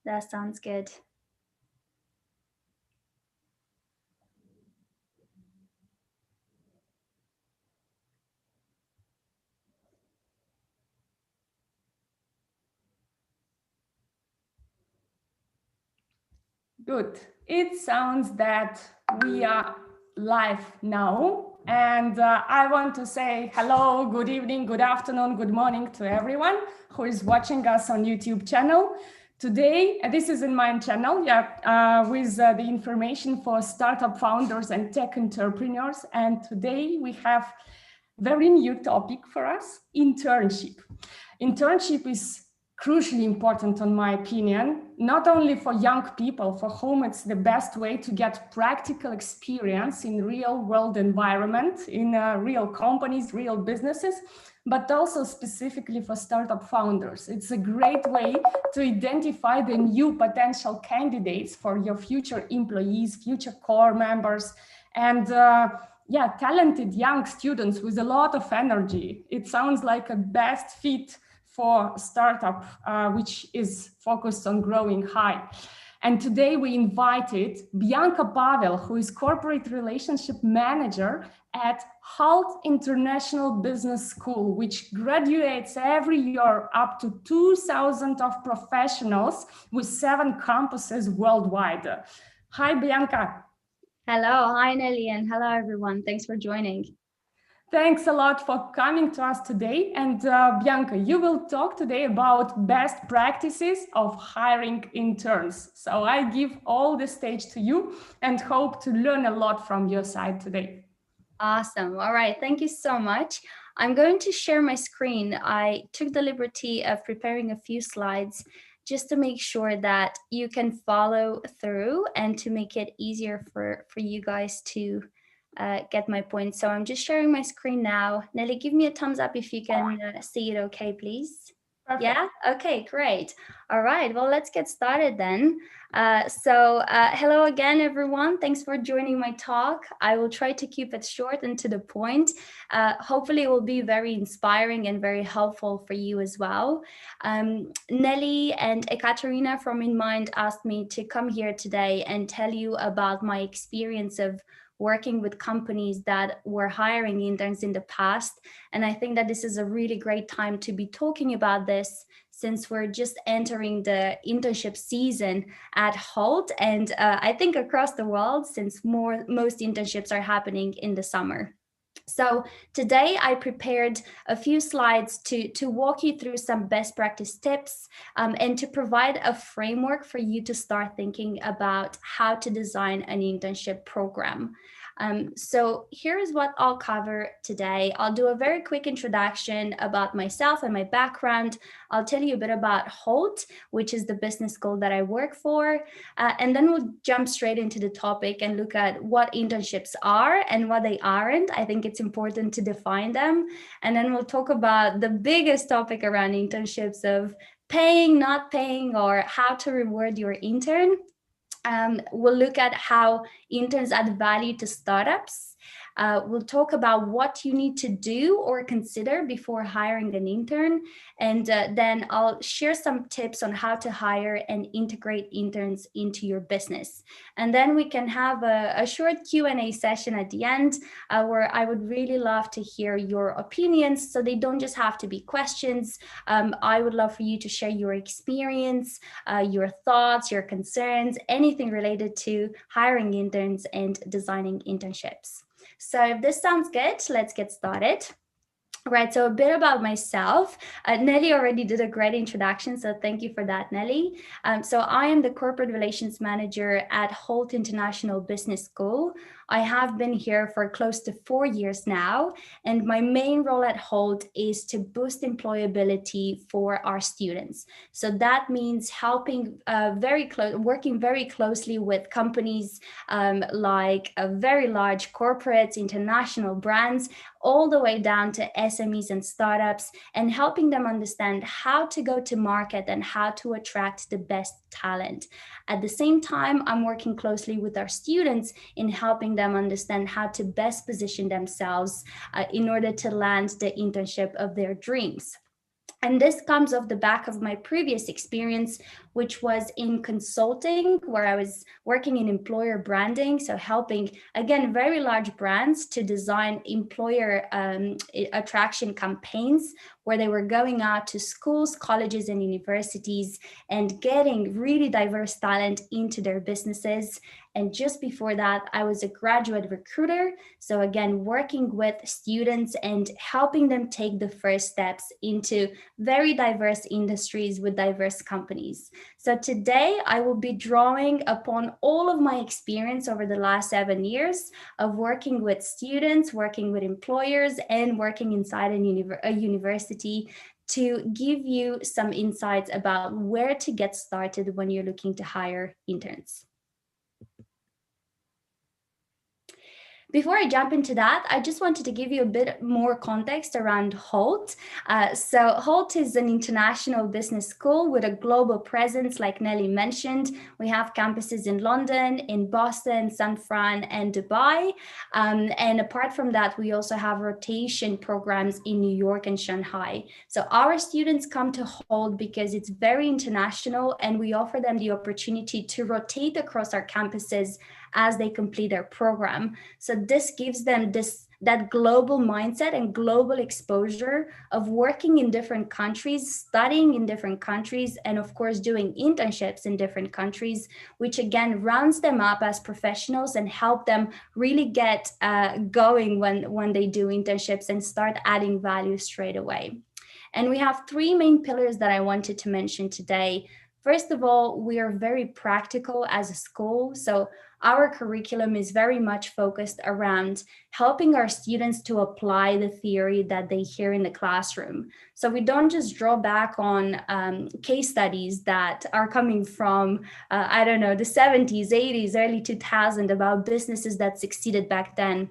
That sounds good. Good. It sounds that we are live now. And I want to say hello, good evening, good afternoon, good morning to everyone who is watching us on YouTube channel. Today, this is InnMind channel, with the information for startup founders and tech entrepreneurs. And today we have very new topic for us, internship. Internship is crucially important, in my opinion, not only for young people for whom it's the best way to get practical experience in real world environment, in real companies, real businesses, but also specifically for startup founders. It's a great way to identify the new potential candidates for your future employees, future core members, and talented young students with a lot of energy. It sounds like a best fit for startup, which is focused on growing high. And today we invited Bianca Pavel, who is Corporate Relationship Manager at Hult International Business School, which graduates every year up to 2,000 of professionals with 7 campuses worldwide. Hi, Bianca. Hello, hi Nelly, and hello everyone. Thanks for joining. Thanks a lot for coming to us today. And Bianca, you will talk today about best practices of hiring interns. So I give all the stage to you and hope to learn a lot from your side today. Awesome. All right. Thank you so much. I'm going to share my screen. I took the liberty of preparing a few slides just to make sure that you can follow through and to make it easier for you guys to get my point. So I'm just sharing my screen now. Nelly, give me a thumbs up if you can see it okay, please. Perfect. Yeah? Okay, great. All right, well, let's get started then. Hello again, everyone. Thanks for joining my talk. I will try to keep it short and to the point. Hopefully it will be very inspiring and very helpful for you as well. Nelly and Ekaterina from InnMind asked me to come here today and tell you about my experience of working with companies that were hiring interns in the past. And I think that this is a really great time to be talking about this since we're just entering the internship season at Hult and I think across the world since most internships are happening in the summer. So today I prepared a few slides to walk you through some best practice tips and to provide a framework for you to start thinking about how to design an internship program. So here's what I'll cover today. I'll do a very quick introduction about myself and my background. I'll tell you a bit about Hult, which is the business school that I work for, and then we'll jump straight into the topic and look at what internships are and what they aren't. I think it's important to define them. And then we'll talk about the biggest topic around internships of paying, not paying, or how to reward your intern. We'll look at how interns add value to startups. We'll talk about what you need to do or consider before hiring an intern. And then I'll share some tips on how to hire and integrate interns into your business. And then we can have a short Q&A session at the end where I would really love to hear your opinions. So they don't just have to be questions. I would love for you to share your experience, your thoughts, your concerns, anything related to hiring interns and designing internships. So if this sounds good, let's get started. Right, so a bit about myself. Nelly already did a great introduction, so thank you for that, Nelly. So I am the Corporate Relations Manager at Hult International Business School. I have been here for close to 4 years now, and my main role at Hult is to boost employability for our students. So that means helping working very closely with companies like very large corporates, international brands, all the way down to SMEs and startups, and helping them understand how to go to market and how to attract the best talent. At the same time, I'm working closely with our students in helping them understand how to best position themselves in order to land the internship of their dreams. And this comes off the back of my previous experience which was in consulting, where I was working in employer branding. So helping, again, very large brands to design employer attraction campaigns, where they were going out to schools, colleges, and universities and getting really diverse talent into their businesses. And just before that, I was a graduate recruiter. So again, working with students and helping them take the first steps into very diverse industries with diverse companies. So today I will be drawing upon all of my experience over the last 7 years of working with students, working with employers, and working inside a university to give you some insights about where to get started when you're looking to hire interns. Before I jump into that, I just wanted to give you a bit more context around Hult. So Hult is an international business school with a global presence, like Nelly mentioned. We have campuses in London, in Boston, San Fran, and Dubai. And apart from that, we also have rotation programs in New York and Shanghai. So our students come to Hult because it's very international, and we offer them the opportunity to rotate across our campuses as they complete their program. So this gives them that global mindset and global exposure of working in different countries, studying in different countries, and of course doing internships in different countries, which again rounds them up as professionals and help them really get going when they do internships and start adding value straight away. And we have 3 main pillars that I wanted to mention today. First of all, we are very practical as a school. So our curriculum is very much focused around helping our students to apply the theory that they hear in the classroom. So we don't just draw back on case studies that are coming from, the 70s, 80s, early 2000s about businesses that succeeded back then.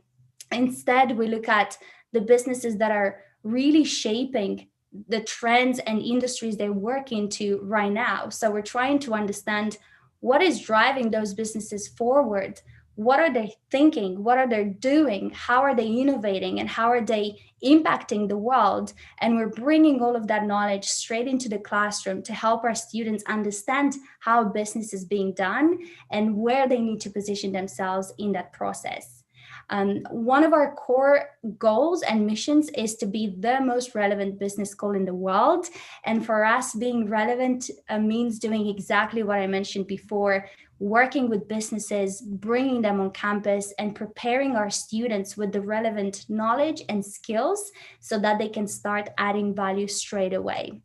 Instead, we look at the businesses that are really shaping the trends and industries they work into right now. So we're trying to understand what is driving those businesses forward. What are they thinking? What are they doing? How are they innovating? And how are they impacting the world? And we're bringing all of that knowledge straight into the classroom to help our students understand how business is being done and where they need to position themselves in that process. One of our core goals and missions is to be the most relevant business school in the world. And for us, being relevant means doing exactly what I mentioned before, working with businesses, bringing them on campus, and preparing our students with the relevant knowledge and skills so that they can start adding value straight away.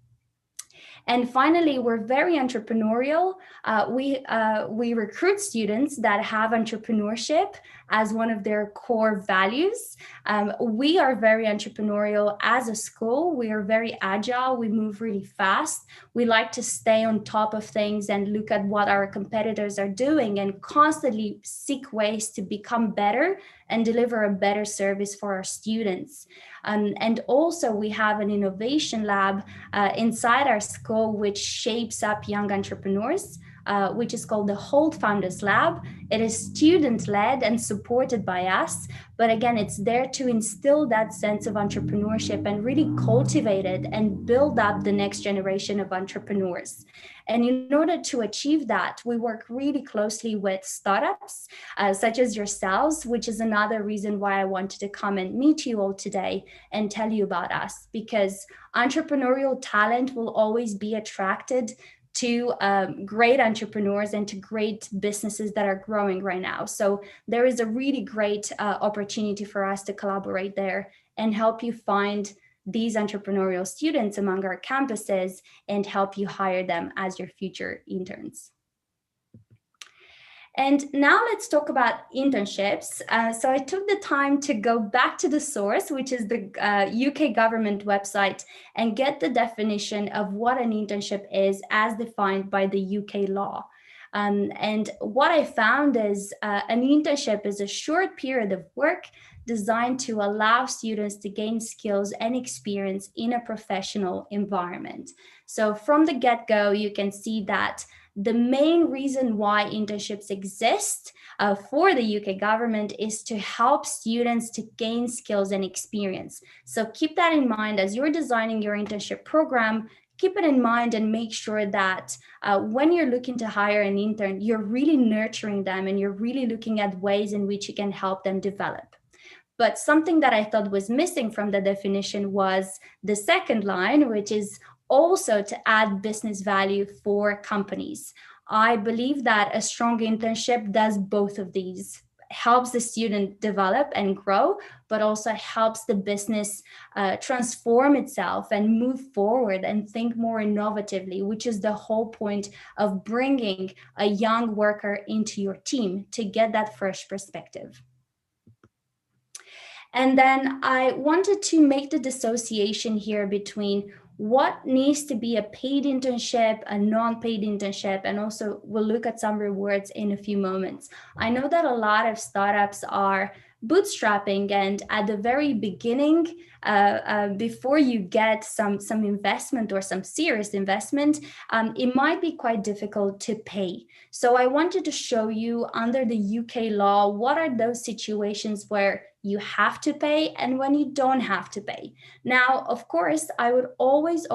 And finally, we're very entrepreneurial. We recruit students that have entrepreneurship as one of their core values. We are very entrepreneurial as a school. We are very agile. We move really fast. We like to stay on top of things and look at what our competitors are doing and constantly seek ways to become better and deliver a better service for our students. And also we have an innovation lab inside our school, which shapes up young entrepreneurs, which is called the Hult Founders Lab. It is student-led and supported by us, but again, it's there to instill that sense of entrepreneurship and really cultivate it and build up the next generation of entrepreneurs. And in order to achieve that, we work really closely with startups such as yourselves, which is another reason why I wanted to come and meet you all today and tell you about us, because entrepreneurial talent will always be attracted to great entrepreneurs and to great businesses that are growing right now. So there is a really great opportunity for us to collaborate there and help you find these entrepreneurial students among our campuses and help you hire them as your future interns. And now let's talk about internships. So I took the time to go back to the source, which is the UK government website, and get the definition of what an internship is as defined by the UK law. And what I found is an internship is a short period of work designed to allow students to gain skills and experience in a professional environment. So from the get-go, you can see that the main reason why internships exist for the UK government is to help students to gain skills and experience. So keep that in mind as you're designing your internship program. keep it in mind and make sure that when you're looking to hire an intern, you're really nurturing them and you're really looking at ways in which you can help them develop. But something that I thought was missing from the definition was the second line, which is also to add business value for companies. I believe that a strong internship does both of these, helps the student develop and grow, but also helps the business transform itself and move forward and think more innovatively, which is the whole point of bringing a young worker into your team, to get that fresh perspective. And then I wanted to make the dissociation here between what needs to be a paid internship, a non-paid internship, and also we'll look at some rewards in a few moments. I know that a lot of startups are bootstrapping, and at the very beginning, before you get some investment or some serious investment, it might be quite difficult to pay. So I wanted to show you under the UK law, what are those situations where you have to pay and when you don't have to pay. Now, of course, I would always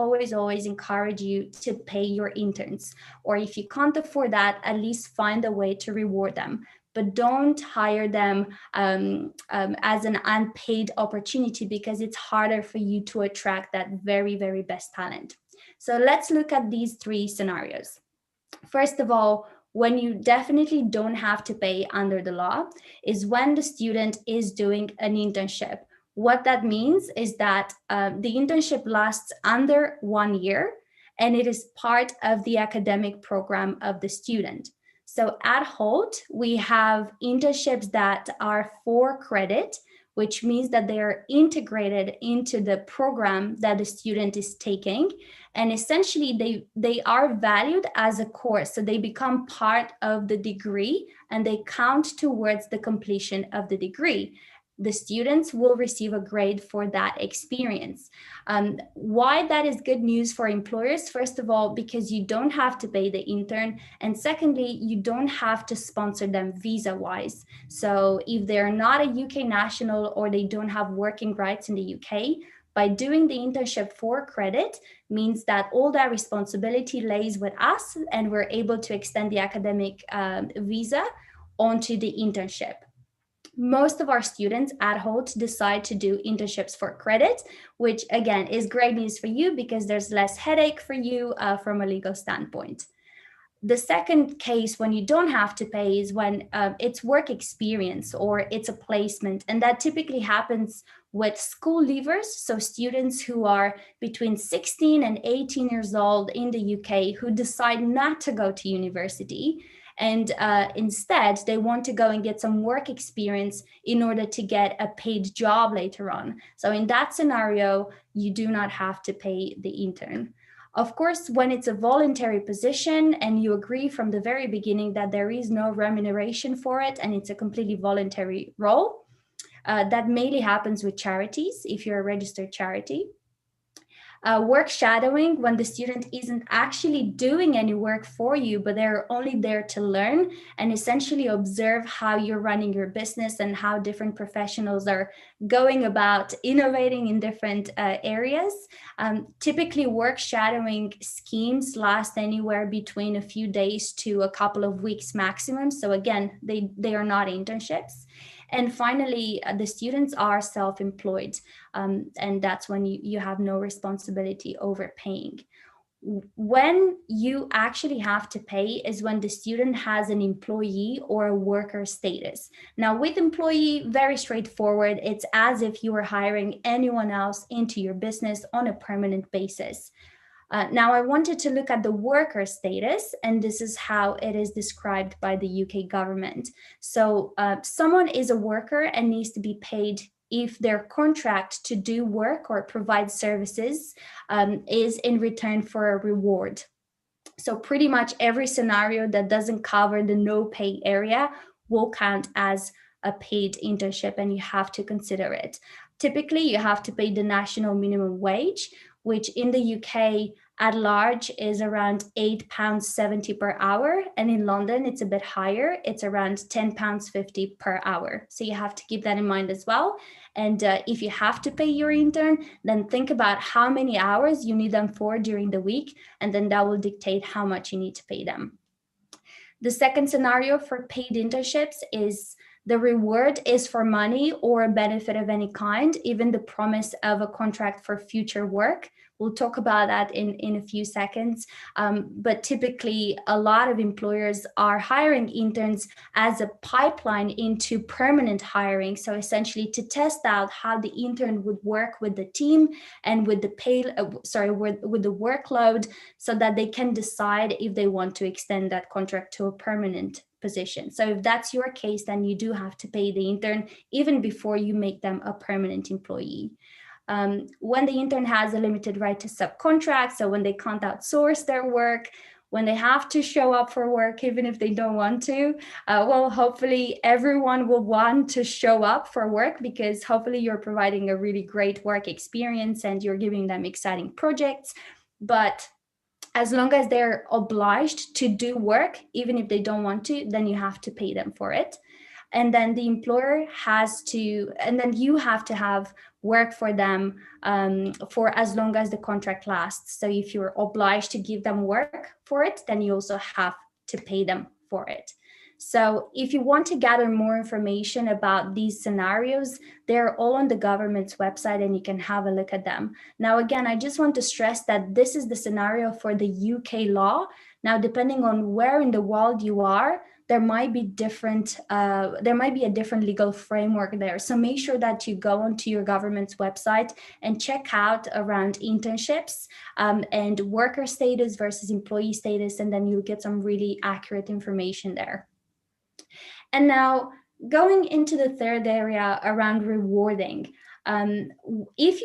encourage you to pay your interns, or if you can't afford that, at least find a way to reward them. But don't hire them as an unpaid opportunity, because it's harder for you to attract that very, very best talent. So let's look at these three scenarios. First of all, when you definitely don't have to pay under the law is when the student is doing an internship. What that means is that the internship lasts under 1 year and it is part of the academic program of the student. So at Hult, we have internships that are for credit, which means that they are integrated into the program that the student is taking. And essentially, they are valued as a course. So they become part of the degree and they count towards the completion of the degree. The students will receive a grade for that experience. Why that is good news for employers? First of all, because you don't have to pay the intern. And secondly, you don't have to sponsor them visa-wise. So if they're not a UK national or they don't have working rights in the UK, by doing the internship for credit means that all that responsibility lays with us and we're able to extend the academic visa onto the internship. Most of our students at Hult decide to do internships for credit, which again is great news for you because there's less headache for you from a legal standpoint. The second case when you don't have to pay is when it's work experience or it's a placement. And that typically happens with school leavers, so students who are between 16 and 18 years old in the UK who decide not to go to university. And instead, they want to go and get some work experience in order to get a paid job later on. So in that scenario, you do not have to pay the intern. Of course, when it's a voluntary position and you agree from the very beginning that there is no remuneration for it and it's a completely voluntary role, that mainly happens with charities, if you're a registered charity. Work shadowing, when the student isn't actually doing any work for you, but they're only there to learn and essentially observe how you're running your business and how different professionals are going about innovating in different areas. Typically, work shadowing schemes last anywhere between a few days to a couple of weeks maximum. So again, they are not internships. And finally, the students are self-employed, and that's when you have no responsibility over paying. When you actually have to pay is when the student has an employee or a worker status. Now, with employee, very straightforward. It's as if you were hiring anyone else into your business on a permanent basis. Now, I wanted to look at the worker status, and this is how it is described by the UK government. So someone is a worker and needs to be paid if their contract to do work or provide services is in return for a reward. So pretty much every scenario that doesn't cover the no pay area will count as a paid internship, and you have to consider it. Typically, you have to pay the national minimum wage, which in the UK At large is around £8.70 per hour. And in London, it's a bit higher. It's around £10.50 per hour. So you have to keep that in mind as well. And if you have to pay your intern, then think about how many hours you need them for during the week. And then that will dictate how much you need to pay them. The second scenario for paid internships is the reward is for money or a benefit of any kind, even the promise of a contract for future work. We'll talk about that in a few seconds. But typically, a lot of employers are hiring interns as a pipeline into permanent hiring. So essentially to test out how the intern would work with the team and with the with the workload, so that they can decide if they want to extend that contract to a permanent position. So if that's your case, then you do have to pay the intern even before you make them a permanent employee. When the intern has a limited right to subcontract, so when they can't outsource their work, when they have to show up for work, even if they don't want to, well, hopefully everyone will want to show up for work, because hopefully you're providing a really great work experience and you're giving them exciting projects. But as long as they're obliged to do work, even if they don't want to, then you have to pay them for it. And then the employer has to, and then you have to have work for them for as long as the contract lasts. So if you're obliged to give them work for it, then you also have to pay them for it. So if you want to gather more information about these scenarios, they're all on the government's website and you can have a look at them. Now, again, I just want to stress that this is the scenario for the UK law. Now, depending on where in the world you are, there might be a different legal framework there. So make sure that you go onto your government's website and check out around internships and worker status versus employee status, and then you'll get some really accurate information there. And now going into the third area around rewarding. If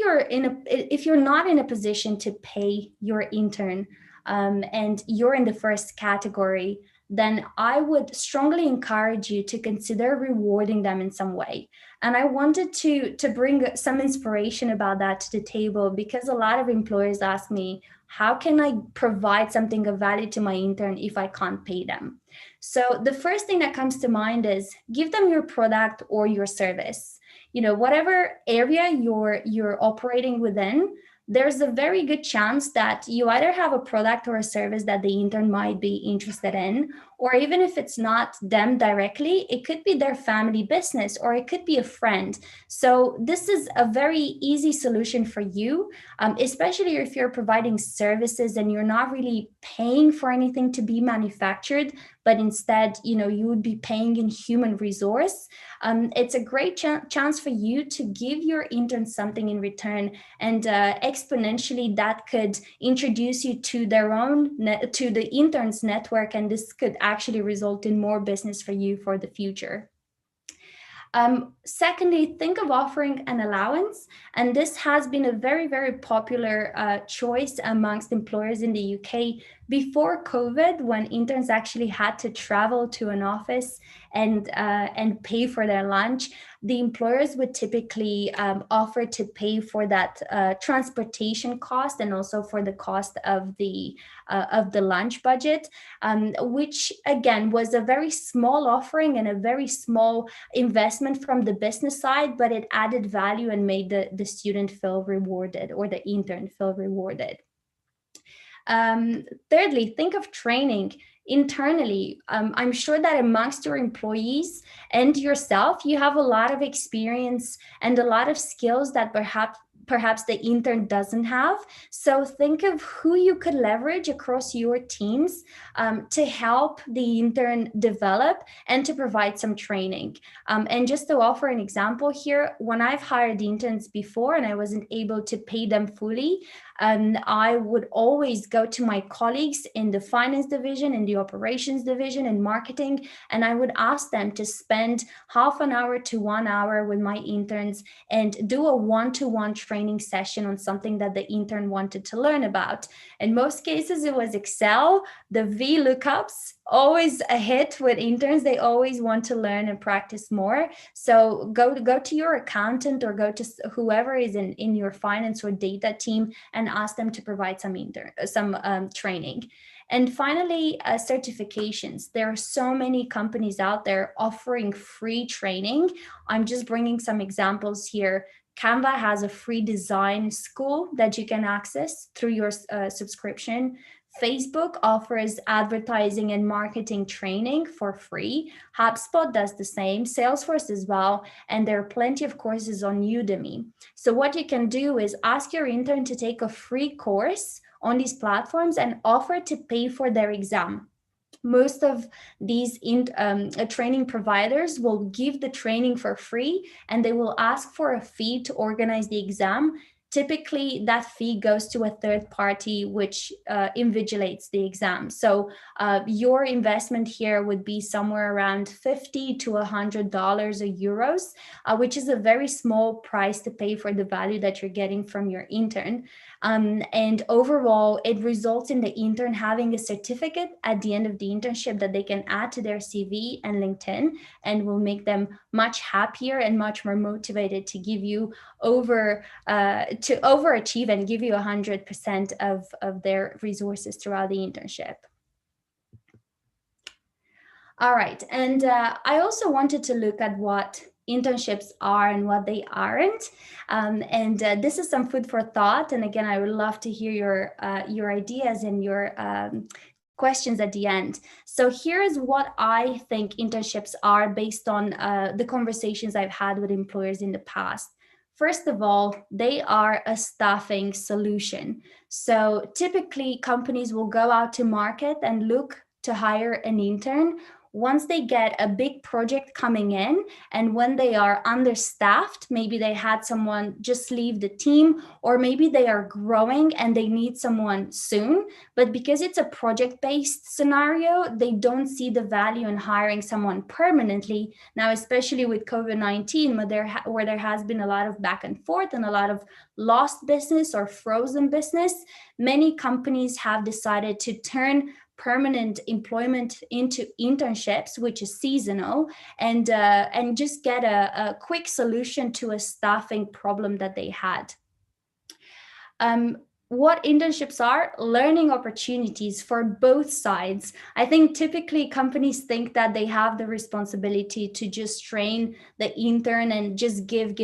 you're not in a position to pay your intern and you're in the first category, then I would strongly encourage you to consider rewarding them in some way. And I wanted to bring some inspiration about that to the table, because a lot of employers ask me, how can I provide something of value to my intern if I can't pay them? So the first thing that comes to mind is give them your product or your service. You know, whatever area you're operating within, there's a very good chance that you either have a product or a service that the intern might be interested in, or even if it's not them directly, it could be their family business or it could be a friend. So this is a very easy solution for you, especially if you're providing services and you're not really paying for anything to be manufactured, but instead, you know, you would be paying in human resource. It's a great chance for you to give your intern something in return, and exponentially that could introduce you to to the interns network, and this could actually result in more business for you for the future. Secondly, think of offering an allowance. And this has been a very, very popular choice amongst employers in the UK before COVID, when interns actually had to travel to an office and pay for their lunch. The employers would typically offer to pay for that transportation cost and also for the cost of the lunch budget, which again was a very small offering and a very small investment from the business side, but it added value and made the student feel rewarded, or the intern feel rewarded. Thirdly, think of training internally. I'm sure that amongst your employees and yourself, you have a lot of experience and a lot of skills that perhaps the intern doesn't have. So think of who you could leverage across your teams to help the intern develop and to provide some training. And just to offer an example here, when I've hired interns before and I wasn't able to pay them fully, I would always go to my colleagues in the finance division, in the operations division, in marketing, and I would ask them to spend half an hour to 1 hour with my interns and do a one-to-one training session on something that the intern wanted to learn about. In most cases, it was Excel, the VLOOKUPs, always a hit with interns. They always want to learn and practice more. So go to your accountant or go to whoever is in your finance or data team and ask them to provide some training. And finally, certifications. There are so many companies out there offering free training. I'm just bringing some examples here. Canva has a free design school that you can access through your subscription. Facebook offers advertising and marketing training for free. HubSpot does the same, Salesforce as well, and there are plenty of courses on Udemy. So what you can do is ask your intern to take a free course on these platforms and offer to pay for their exam. Most of these training providers will give the training for free, and they will ask for a fee to organize the exam. Typically, that fee goes to a third party which invigilates the exam. So your investment here would be somewhere around $50 to $100 or euros, which is a very small price to pay for the value that you're getting from your intern. And overall, it results in the intern having a certificate at the end of the internship that they can add to their CV and LinkedIn, and will make them much happier and much more motivated to give you to overachieve and give you 100% of their resources throughout the internship. All right, and I also wanted to look at what internships are and what they aren't, and this is some food for thought. And again, I would love to hear your ideas and your questions at the end. So here is what I think internships are based on the conversations I've had with employers in the past. First of all, they are a staffing solution. So typically companies will go out to market and look to hire an intern once they get a big project coming in, and when they are understaffed, maybe they had someone just leave the team, or maybe they are growing and they need someone soon, but because it's a project-based scenario, they don't see the value in hiring someone permanently. Now, especially with COVID-19, where there has been a lot of back and forth and a lot of lost business or frozen business, many companies have decided to turn permanent employment into internships, which is seasonal, and just get a quick solution to a staffing problem that they had. What internships are? Learning opportunities for both sides. I think typically companies think that they have the responsibility to just train the intern and just give.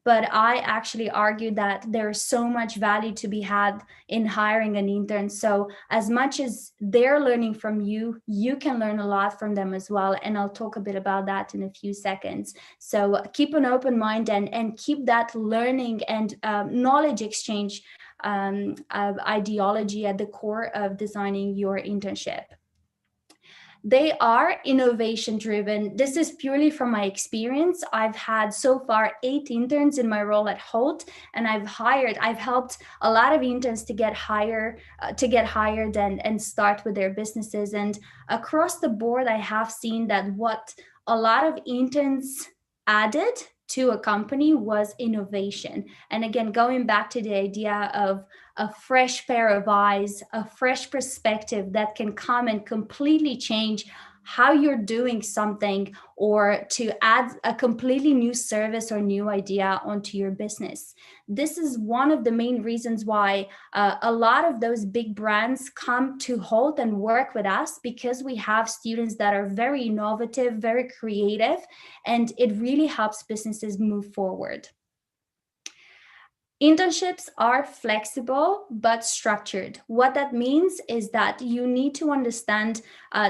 But I actually argue that there's so much value to be had in hiring an intern. So as much as they're learning from you, you can learn a lot from them as well. And I'll talk a bit about that in a few seconds. So keep an open mind and keep that learning and knowledge exchange ideology at the core of designing your internship. They are innovation driven. This is purely from my experience. I've had so far 8 interns in my role at Hult, and I've helped a lot of interns to get hired and start with their businesses. And across the board, I have seen that what a lot of interns added to a company was innovation. And again, going back to the idea of a fresh pair of eyes, a fresh perspective that can come and completely change how you're doing something, or to add a completely new service or new idea onto your business. This is one of the main reasons why a lot of those big brands come to Hult and work with us, because we have students that are very innovative, very creative, and it really helps businesses move forward. Internships are flexible but structured. What that means is that you need to understand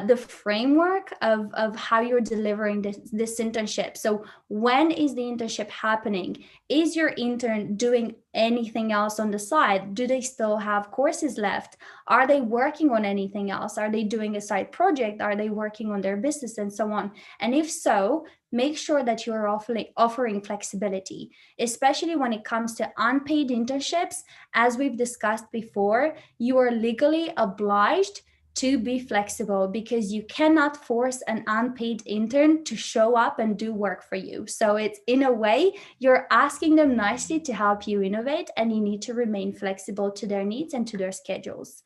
the framework of how you're delivering this internship. So when is the internship happening? Is your intern doing anything else on the side? Do they still have courses left? Are they working on anything else? Are they doing a side project? Are they working on their business, and so on? And if so, make sure that you're offering flexibility, especially when it comes to unpaid internships. As we've discussed before, you are legally obliged to be flexible, because you cannot force an unpaid intern to show up and do work for you. So it's, in a way, you're asking them nicely to help you innovate, and you need to remain flexible to their needs and to their schedules.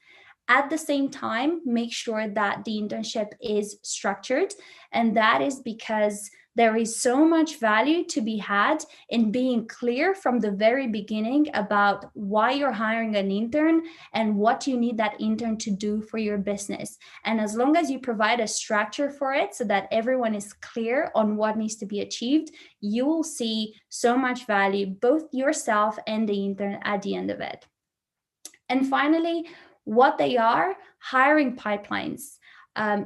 At the same time, make sure that the internship is structured. And that is because there is so much value to be had in being clear from the very beginning about why you're hiring an intern and what you need that intern to do for your business. And as long as you provide a structure for it so that everyone is clear on what needs to be achieved, you will see so much value, both yourself and the intern at the end of it. And finally, what they are, hiring pipelines.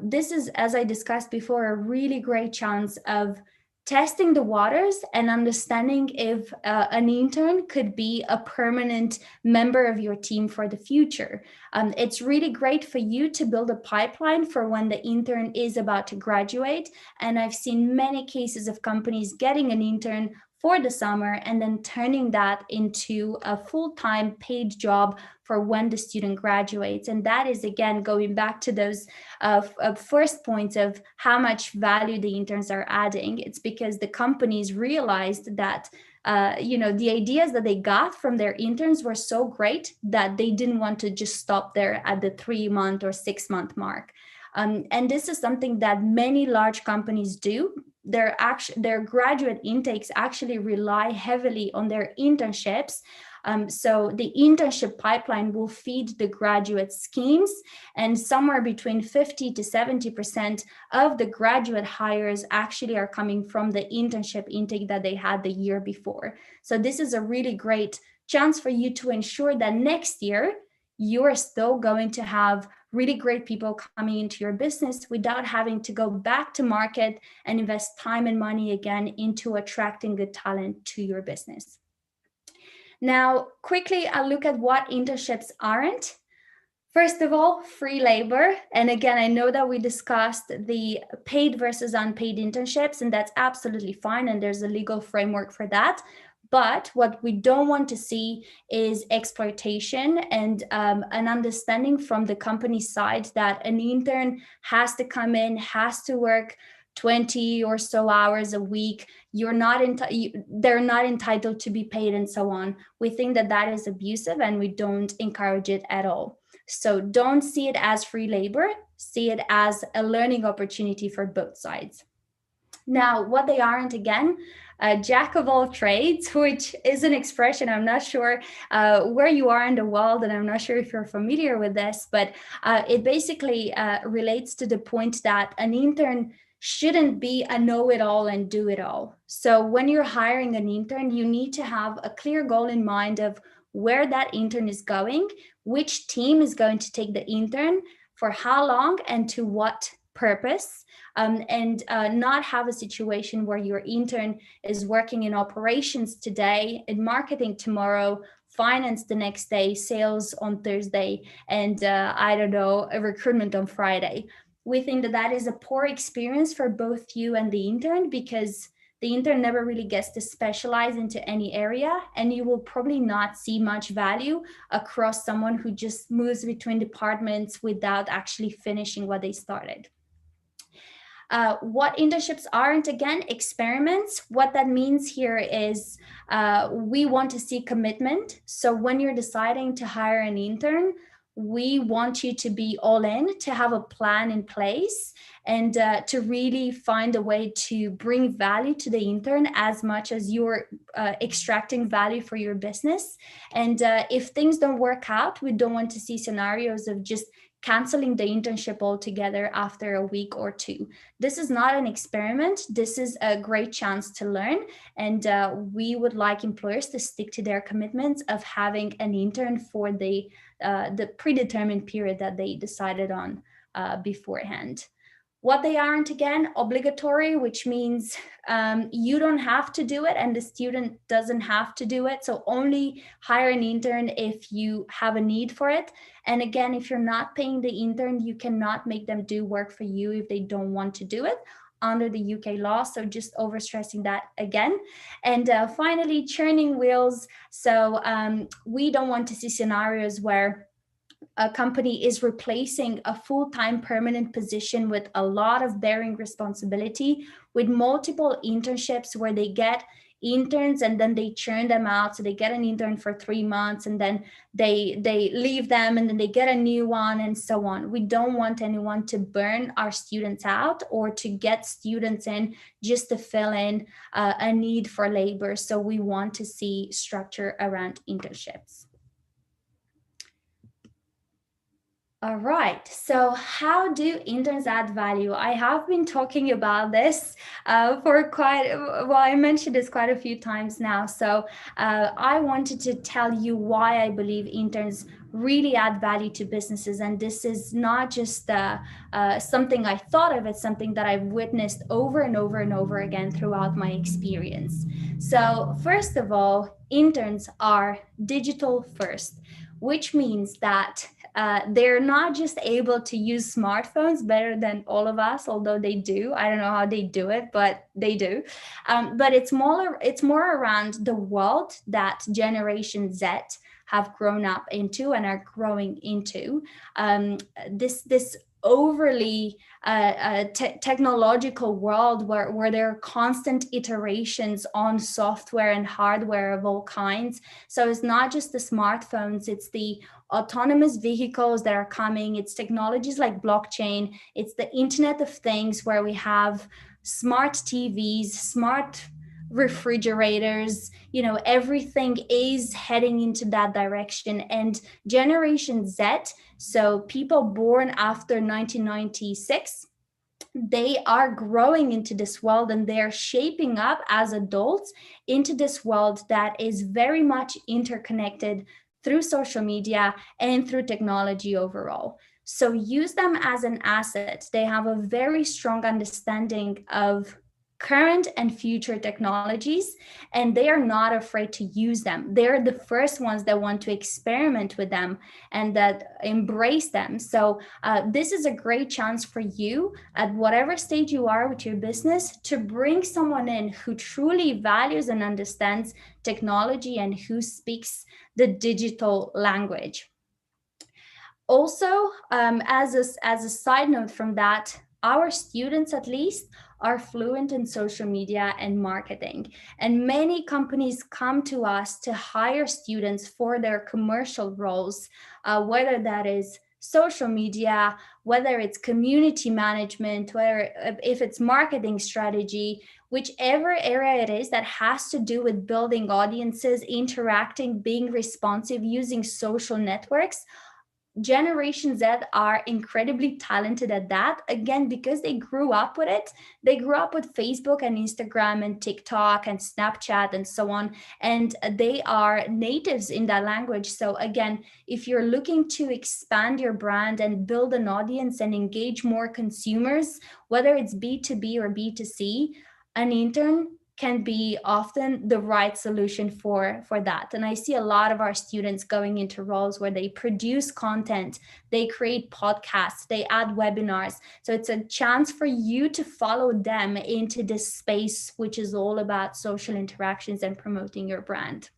This is, as I discussed before, a really great chance of testing the waters and understanding if an intern could be a permanent member of your team for the future. It's really great for you to build a pipeline for when the intern is about to graduate. And I've seen many cases of companies getting an intern for the summer and then turning that into a full-time paid job for when the student graduates. And that is, again, going back to those first points of how much value the interns are adding. It's because the companies realized that the ideas that they got from their interns were so great that they didn't want to just stop there at the 3-month or 6-month mark. And this is something that many large companies do. Their graduate intakes actually rely heavily on their internships. So the internship pipeline will feed the graduate schemes, and somewhere between 50 to 70% of the graduate hires actually are coming from the internship intake that they had the year before. So this is a really great chance for you to ensure that next year you are still going to have really great people coming into your business without having to go back to market and invest time and money again into attracting good talent to your business. Now, quickly, I'll look at what internships aren't. First of all, free labor. And again, I know that we discussed the paid versus unpaid internships, and that's absolutely fine. And there's a legal framework for that. But what we don't want to see is exploitation and an understanding from the company side that an intern has to come in, has to work 20 or so hours a week. They're not entitled to be paid and so on. We think that that is abusive and we don't encourage it at all. So don't see it as free labor, see it as a learning opportunity for both sides. Now, what they aren't, again, jack of all trades, which is an expression. I'm not sure where you are in the world, and I'm not sure if you're familiar with this, but it basically relates to the point that an intern shouldn't be a know-it-all and do-it-all. So when you're hiring an intern, you need to have a clear goal in mind of where that intern is going, which team is going to take the intern, for how long, and to what purpose, and not have a situation where your intern is working in operations today, in marketing tomorrow, finance the next day, sales on Thursday, and a recruitment on Friday. We think that that is a poor experience for both you and the intern, because the intern never really gets to specialize into any area, and you will probably not see much value across someone who just moves between departments without actually finishing what they started. What internships aren't, again, experiments. What that means here is we want to see commitment. So when you're deciding to hire an intern, we want you to be all in, to have a plan in place, and to really find a way to bring value to the intern as much as you're extracting value for your business. And if things don't work out, we don't want to see scenarios of just canceling the internship altogether after a week or two. This is not an experiment. This is a great chance to learn. And we would like employers to stick to their commitments of having an intern for the predetermined period that they decided on beforehand. What they aren't, again, obligatory, which means you don't have to do it and the student doesn't have to do it. So only hire an intern if you have a need for it. And again, if you're not paying the intern, you cannot make them do work for you if they don't want to do it under the UK law. So just overstressing that again. And finally, churning wheels. So we don't want to see scenarios where a company is replacing a full-time permanent position with a lot of bearing responsibility with multiple internships where they get interns and then they churn them out. So they get an intern for 3 months and then they leave them and then they get a new one and so on. We don't want anyone to burn our students out or to get students in just to fill in a need for labor. So we want to see structure around internships. All right, so how do interns add value? I have been talking about this for I mentioned this quite a few times now. So I wanted to tell you why I believe interns really add value to businesses. And this is not just something I thought of, it's something that I've witnessed over and over and over again throughout my experience. So first of all, interns are digital first, which means that they're not just able to use smartphones better than all of us, although they do. I don't know how they do it, but they do. But it's more around the world that Generation Z have grown up into and are growing into. This overly technological world where there are constant iterations on software and hardware of all kinds. So it's not just the smartphones, it's the autonomous vehicles that are coming, it's technologies like blockchain, it's the Internet of Things where we have smart TVs, smart refrigerators, everything is heading into that direction. And Generation Z, so people born after 1996, they are growing into this world and they're shaping up as adults into this world that is very much interconnected through social media and through technology overall. So use them as an asset. They have a very strong understanding of current and future technologies, and they are not afraid to use them. They're the first ones that want to experiment with them and that embrace them. So this is a great chance for you at whatever stage you are with your business to bring someone in who truly values and understands technology and who speaks the digital language. Also, as a side note from that, our students at least are fluent in social media and marketing. And many companies come to us to hire students for their commercial roles, whether that is social media, whether it's community management, whether if it's marketing strategy, whichever area it is that has to do with building audiences, interacting, being responsive, using social networks. Generation Z are incredibly talented at that, again, because they grew up with it. They grew up with Facebook and Instagram and TikTok and Snapchat and so on, and they are natives in that language. So again, if you're looking to expand your brand and build an audience and engage more consumers, whether it's B2B or B2C, an intern can be often the right solution for that. And I see a lot of our students going into roles where they produce content, they create podcasts, they add webinars. So it's a chance for you to follow them into this space, which is all about social interactions and promoting your brand.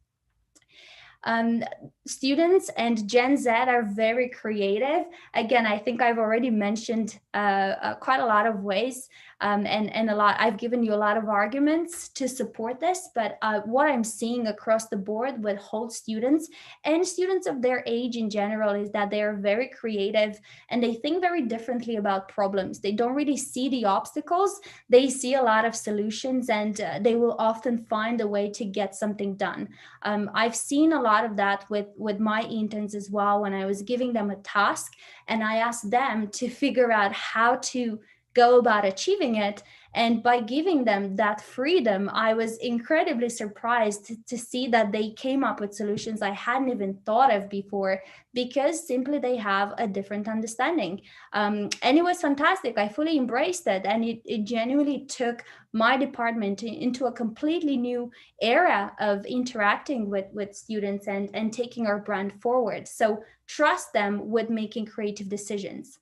Students and Gen Z are very creative. Again, I think I've already mentioned quite a lot of ways and a lot. I've given you a lot of arguments to support this, but what I'm seeing across the board with Hult students and students of their age in general is that they are very creative and they think very differently about problems. They don't really see the obstacles. They see a lot of solutions and they will often find a way to get something done. I've seen a lot of that with my interns as well when I was giving them a task and I asked them to figure out how to go about achieving it. And by giving them that freedom, I was incredibly surprised to see that they came up with solutions I hadn't even thought of before, because simply they have a different understanding. And it was fantastic. I fully embraced it. And it genuinely took my department into a completely new era of interacting with students and taking our brand forward. So trust them with making creative decisions.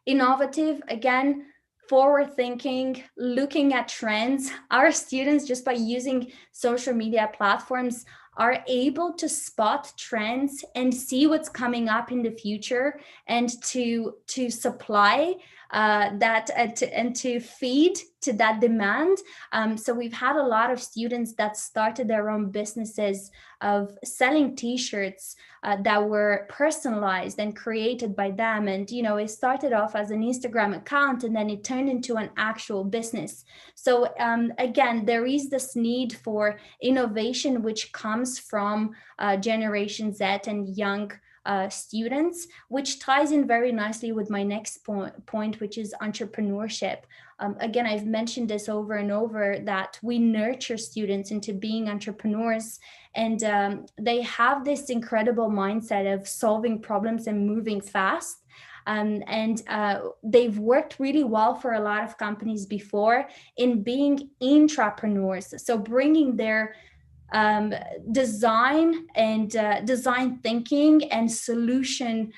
Innovative, again, forward thinking, looking at trends. Our students, just by using social media platforms, are able to spot trends and see what's coming up in the future and to supply and to feed to that demand. So we've had a lot of students that started their own businesses of selling t-shirts that were personalized and created by them. And, it started off as an Instagram account and then it turned into an actual business. So again, there is this need for innovation, which comes from Generation Z and young students, which ties in very nicely with my next point, which is entrepreneurship. Again, I've mentioned this over and over that we nurture students into being entrepreneurs, and they have this incredible mindset of solving problems and moving fast. And they've worked really well for a lot of companies before in being intrapreneurs. So bringing their design thinking and solution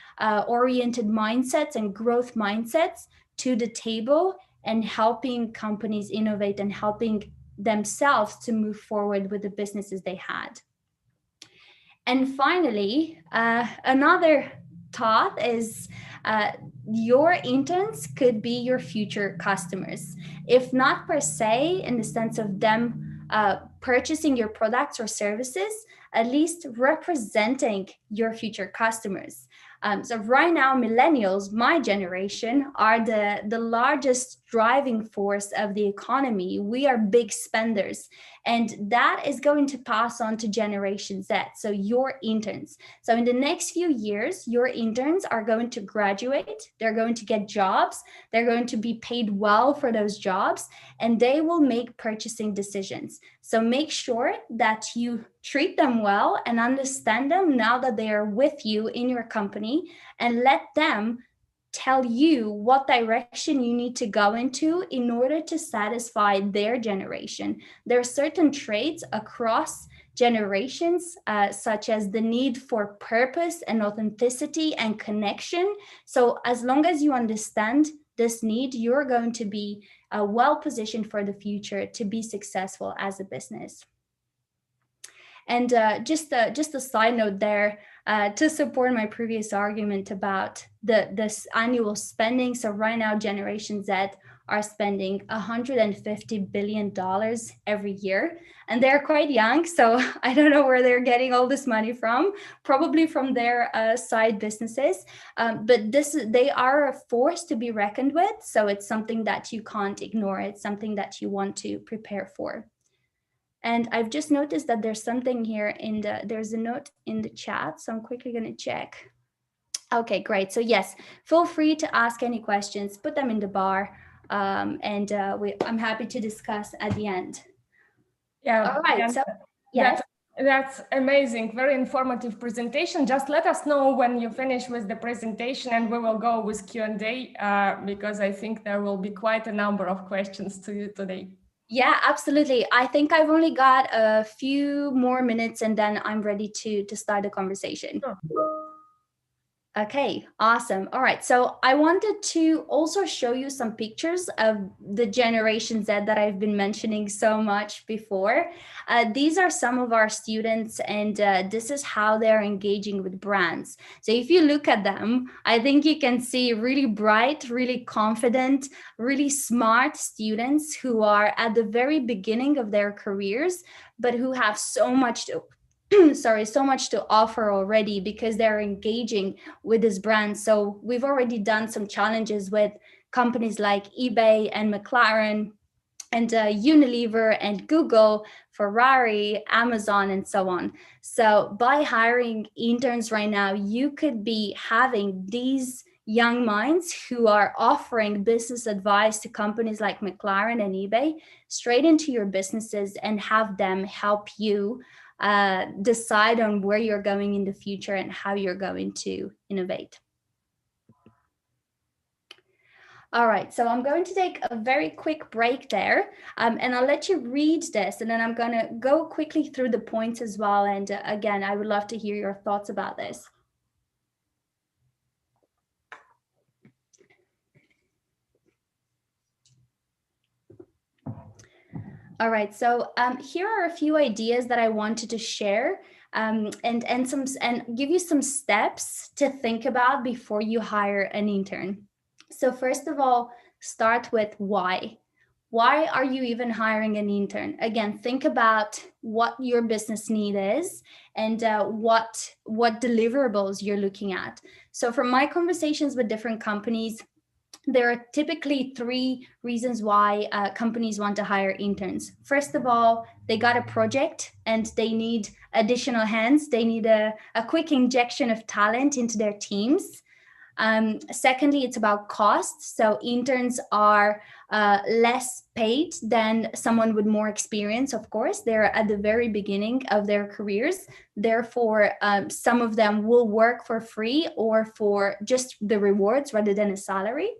oriented mindsets and growth mindsets to the table, and helping companies innovate and helping themselves to move forward with the businesses they had. And finally, another thought is your interns could be your future customers, if not per se in the sense of them purchasing your products or services, at least representing your future customers. So right now, millennials, my generation, are the largest driving force of the economy. We are big spenders, and that is going to pass on to Generation Z, so your interns. So in the next few years, your interns are going to graduate, they're going to get jobs, they're going to be paid well for those jobs, and they will make purchasing decisions. So make sure that you treat them well and understand them now that they are with you in your company, and let them tell you what direction you need to go into in order to satisfy their generation. There are certain traits across generations, such as the need for purpose and authenticity and connection. So as long as you understand this need, you're going to be well positioned for the future to be successful as a business. And just a side note there, to support my previous argument about this annual spending. So right now, Generation Z are spending $150 billion every year, and they're quite young. So I don't know where they're getting all this money from, probably from their side businesses. But they are a force to be reckoned with. So it's something that you can't ignore. It's something that you want to prepare for. And I've just noticed that there's something here there's a note in the chat. So I'm quickly going to check. Okay, great. So yes, feel free to ask any questions, put them in the bar, and I'm happy to discuss at the end. Yeah. All right. So yes. That's amazing. Very informative presentation. Just let us know when you finish with the presentation, and we will go with Q&A because I think there will be quite a number of questions to you today. Yeah, absolutely. I think I've only got a few more minutes and then I'm ready to start the conversation. Sure. Okay, awesome. All right. So I wanted to also show you some pictures of the Generation Z that I've been mentioning so much before. These are some of our students, and this is how they're engaging with brands. So if you look at them, I think you can see really bright, really confident, really smart students who are at the very beginning of their careers, but who have so much to so much to offer already because they're engaging with this brand. So we've already done some challenges with companies like eBay and McLaren and Unilever and Google, Ferrari, Amazon, and so on. So by hiring interns right now, you could be having these young minds who are offering business advice to companies like McLaren and eBay straight into your businesses and have them help you decide on where you're going in the future and how you're going to innovate. All right, so I'm going to take a very quick break there, and I'll let you read this, and then I'm going to go quickly through the points as well. And again, I would love to hear your thoughts about this. All right, so here are a few ideas that I wanted to share and give you some steps to think about before you hire an intern. So first of all, start with why. Why are you even hiring an intern? Again, think about what your business need is and what deliverables you're looking at. So from my conversations with different companies, there are typically three reasons why companies want to hire interns. First of all, they got a project and they need additional hands. They need a quick injection of talent into their teams. Secondly, it's about cost. So interns are less paid than someone with more experience, of course. They're at the very beginning of their careers. Therefore, some of them will work for free or for just the rewards rather than a salary.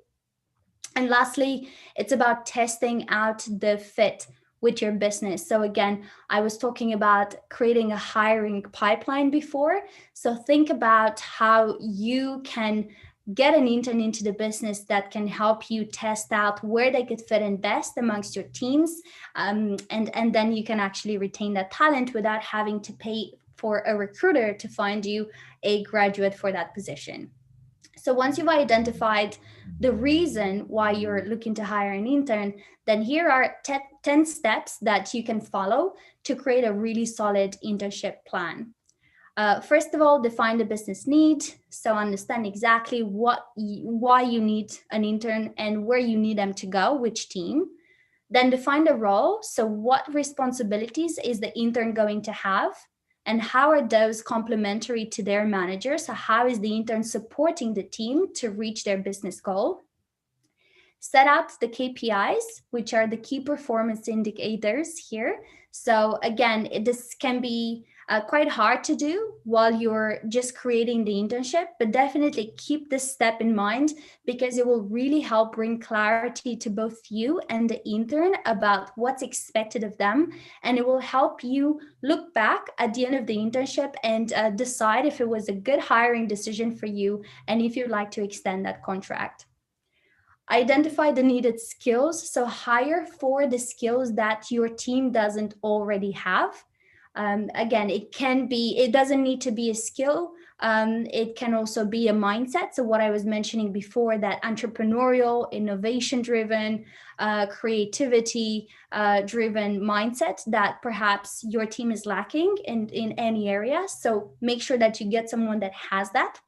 And lastly, it's about testing out the fit with your business. So again, I was talking about creating a hiring pipeline before. So think about how you can get an intern into the business that can help you test out where they could fit in best amongst your teams. And then you can actually retain that talent without having to pay for a recruiter to find you a graduate for that position. So once you've identified the reason why you're looking to hire an intern, then here are 10 steps that you can follow to create a really solid internship plan. First of all, define the business need. So understand exactly why you need an intern and where you need them to go, which team. Then define the role. So what responsibilities is the intern going to have? And how are those complementary to their manager? So how is the intern supporting the team to reach their business goal? Set out the KPIs, which are the key performance indicators here. So again, this can be quite hard to do while you're just creating the internship, but definitely keep this step in mind because it will really help bring clarity to both you and the intern about what's expected of them. And it will help you look back at the end of the internship and decide if it was a good hiring decision for you and if you'd like to extend that contract. Identify the needed skills. So hire for the skills that your team doesn't already have. Again, it doesn't need to be a skill. It can also be a mindset. So what I was mentioning before, that entrepreneurial, innovation driven, creativity driven mindset that perhaps your team is lacking in any area. So make sure that you get someone that has that.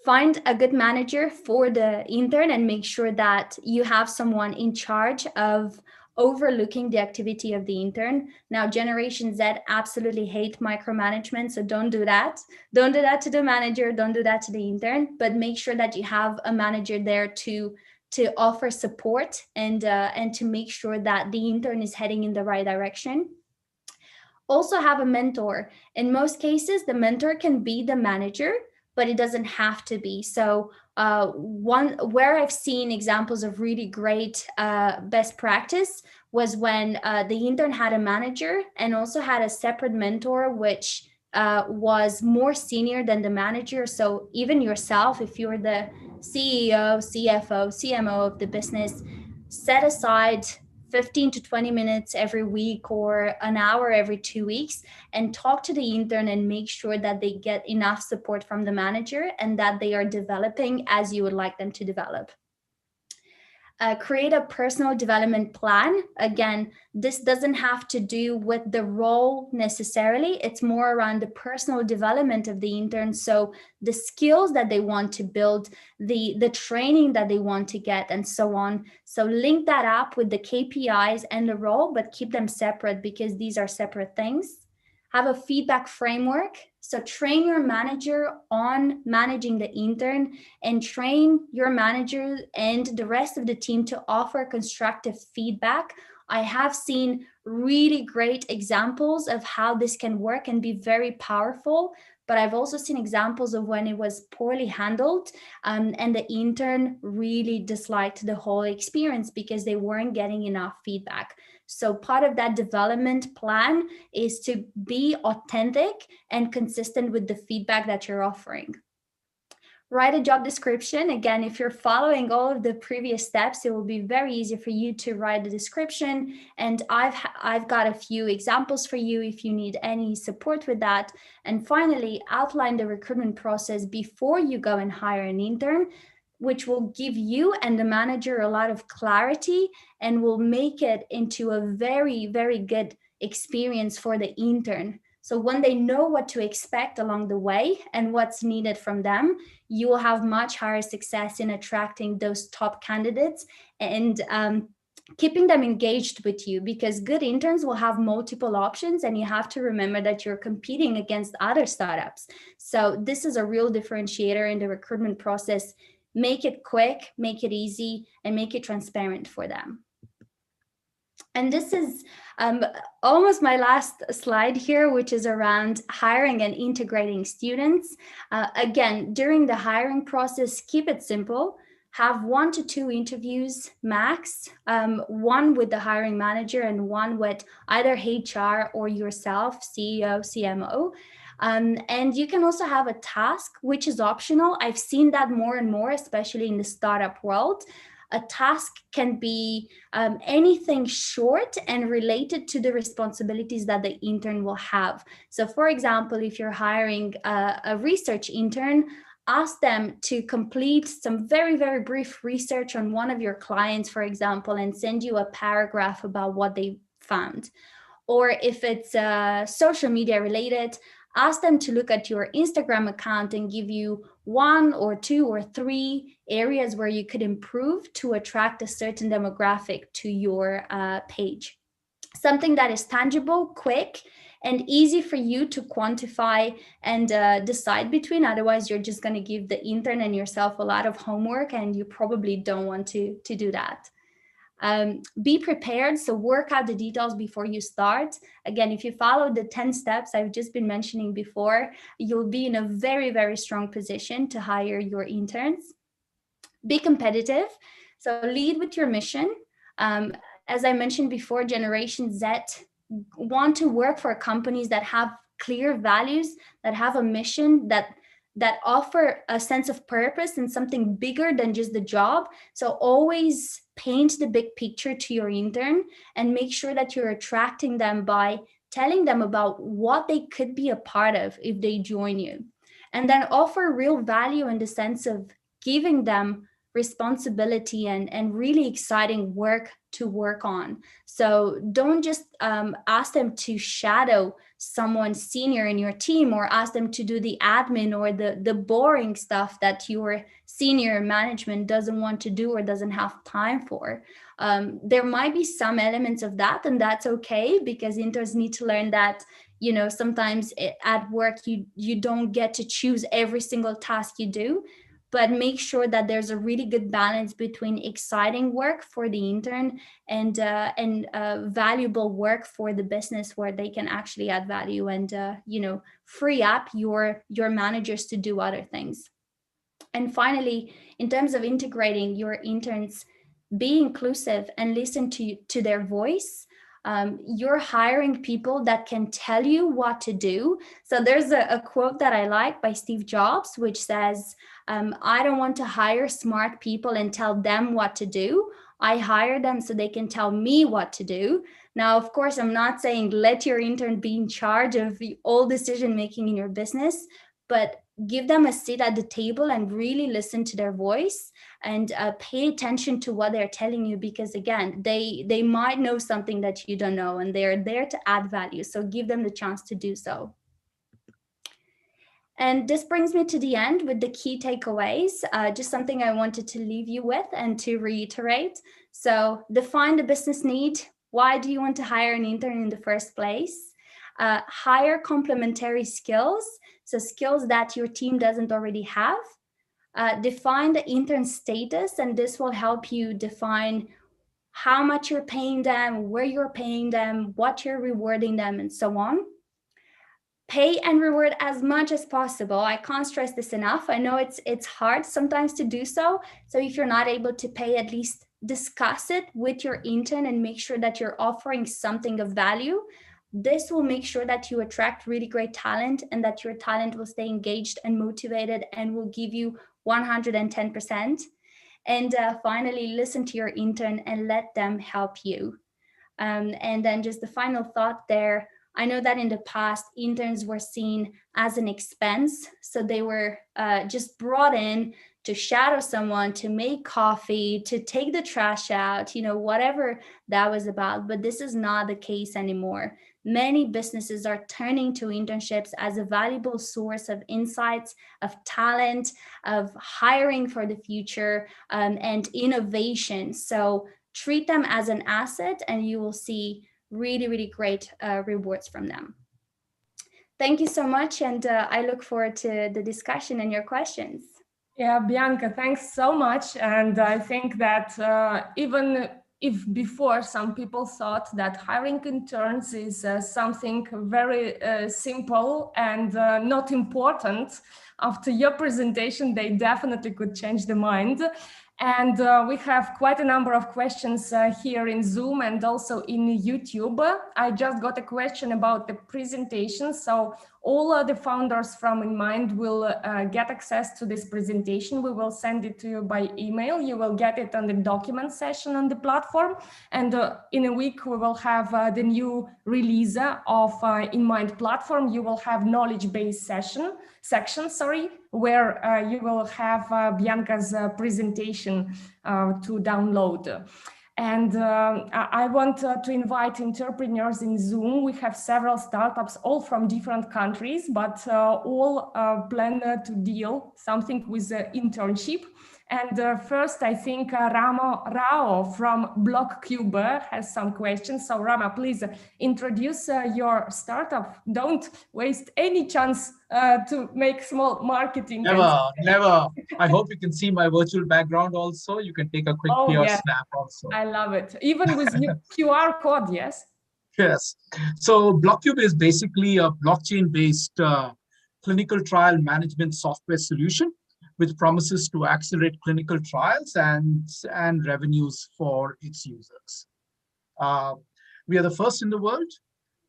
Find a good manager for the intern and make sure that you have someone in charge of overlooking the activity of the intern. Now, Generation Z absolutely hate micromanagement, so don't do that. Don't do that to the manager, don't do that to the intern, but make sure that you have a manager there to offer support and to make sure that the intern is heading in the right direction. Also have a mentor. In most cases, the mentor can be the manager, but it doesn't have to be. So one where I've seen examples of really great best practice was when the intern had a manager and also had a separate mentor, which was more senior than the manager. So even yourself, if you're the CEO, CFO, CMO of the business, set aside 15 to 20 minutes every week or an hour every 2 weeks and talk to the intern and make sure that they get enough support from the manager and that they are developing as you would like them to develop. Create a personal development plan. Again, this doesn't have to do with the role necessarily. It's more around the personal development of the intern. So the skills that they want to build, the training that they want to get, and so on. So link that up with the KPIs and the role, but keep them separate because these are separate things. Have a feedback framework. So train your manager on managing the intern and train your manager and the rest of the team to offer constructive feedback. I have seen really great examples of how this can work and be very powerful, but I've also seen examples of when it was poorly handled and the intern really disliked the whole experience because they weren't getting enough feedback. So part of that development plan is to be authentic and consistent with the feedback that you're offering. Write a job description. Again, if you're following all of the previous steps, it will be very easy for you to write a description. And I've got a few examples for you if you need any support with that. And finally, outline the recruitment process before you go and hire an intern. which will give you and the manager a lot of clarity and will make it into a very, very good experience for the intern. So when they know what to expect along the way and what's needed from them, you will have much higher success in attracting those top candidates and keeping them engaged with you, because good interns will have multiple options and you have to remember that you're competing against other startups. So this is a real differentiator in the recruitment process. Make it quick, make it easy, and make it transparent for them. And this is almost my last slide here, which is around hiring and integrating students. Again, during the hiring process, keep it simple. Have 1 to 2 interviews max, one with the hiring manager and one with either HR or yourself, CEO, CMO. And you can also have a task, which is optional. I've seen that more and more, especially in the startup world. A task can be anything short and related to the responsibilities that the intern will have. So for example, if you're hiring a research intern, ask them to complete some very, very brief research on one of your clients, for example, and send you a paragraph about what they found. Or if it's social media related, ask them to look at your Instagram account and give you 1 or 2 or 3 areas where you could improve to attract a certain demographic to your page. Something that is tangible, quick, and easy for you to quantify and decide between. Otherwise, you're just going to give the intern and yourself a lot of homework, and you probably don't want to do that. Be prepared, so work out the details before you start. Again, if you follow the 10 steps I've just been mentioning before, you'll be in a very, very strong position to hire your interns. Be competitive, so lead with your mission. As I mentioned before, Generation Z want to work for companies that have clear values, that have a mission, that offer a sense of purpose and something bigger than just the job. So always paint the big picture to your intern and make sure that you're attracting them by telling them about what they could be a part of if they join you. And then offer real value in the sense of giving them responsibility and really exciting work to work on. So don't just ask them to shadow someone senior in your team or ask them to do the admin or the boring stuff that your senior management doesn't want to do or doesn't have time for. There might be some elements of that, and that's okay, because interns need to learn that, you know, sometimes at work you don't get to choose every single task you do. But make sure that there's a really good balance between exciting work for the intern and valuable work for the business, where they can actually add value and free up your managers to do other things. And finally, in terms of integrating your interns, be inclusive and listen to their voice. You're hiring people that can tell you what to do. So there's a quote that I like by Steve Jobs, which says, I don't want to hire smart people and tell them what to do. I hire them so they can tell me what to do. Now, of course, I'm not saying let your intern be in charge of all decision making in your business, but give them a seat at the table and really listen to their voice and pay attention to what they're telling you, because again, they might know something that you don't know, and they're there to add value. So give them the chance to do so. And this brings me to the end with the key takeaways, just something I wanted to leave you with and to reiterate. So define the business need. Why do you want to hire an intern in the first place? Hire complementary skills, so skills that your team doesn't already have. Define the intern status, and this will help you define how much you're paying them, where you're paying them, what you're rewarding them, and so on. Pay and reward as much as possible. I can't stress this enough. I know it's hard sometimes to do so. So if you're not able to pay, at least discuss it with your intern and make sure that you're offering something of value. This will make sure that you attract really great talent and that your talent will stay engaged and motivated and will give you 110%. And finally, listen to your intern and let them help you. And then just the final thought there, I know that in the past, interns were seen as an expense. So they were just brought in to shadow someone, to make coffee, to take the trash out, whatever that was about. But this is not the case anymore. Many businesses are turning to internships as a valuable source of insights, of talent, of hiring for the future, and innovation. So treat them as an asset, and you will see really, really great rewards from them. Thank you so much, and I look forward to the discussion and your questions. Yeah, Bianca, thanks so much. And I think that even if before some people thought that hiring interns is something very simple and not important, after your presentation, they definitely could change their mind. And we have quite a number of questions here in Zoom and also in YouTube. I just got a question about the presentation. So all the founders from InnMind will get access to this presentation. We will send it to you by email. You will get it on the document session on the platform. And in a week, we will have the new release of InnMind platform. You will have knowledge-based section, where you will have Bianca's presentation to download. And I want to invite entrepreneurs in Zoom. We have several startups, all from different countries, but all plan to deal something with internship. And first, I think Rama Rao from BlockCube has some questions. So Rama, please introduce your startup. Don't waste any chance to make small marketing. Never. I hope you can see my virtual background also. You can take a quick PR snap also. I love it. Even with QR code, yes? Yes. So BlockCube is basically a blockchain-based clinical trial management software solution, which promises to accelerate clinical trials and revenues for its users. We are the first in the world.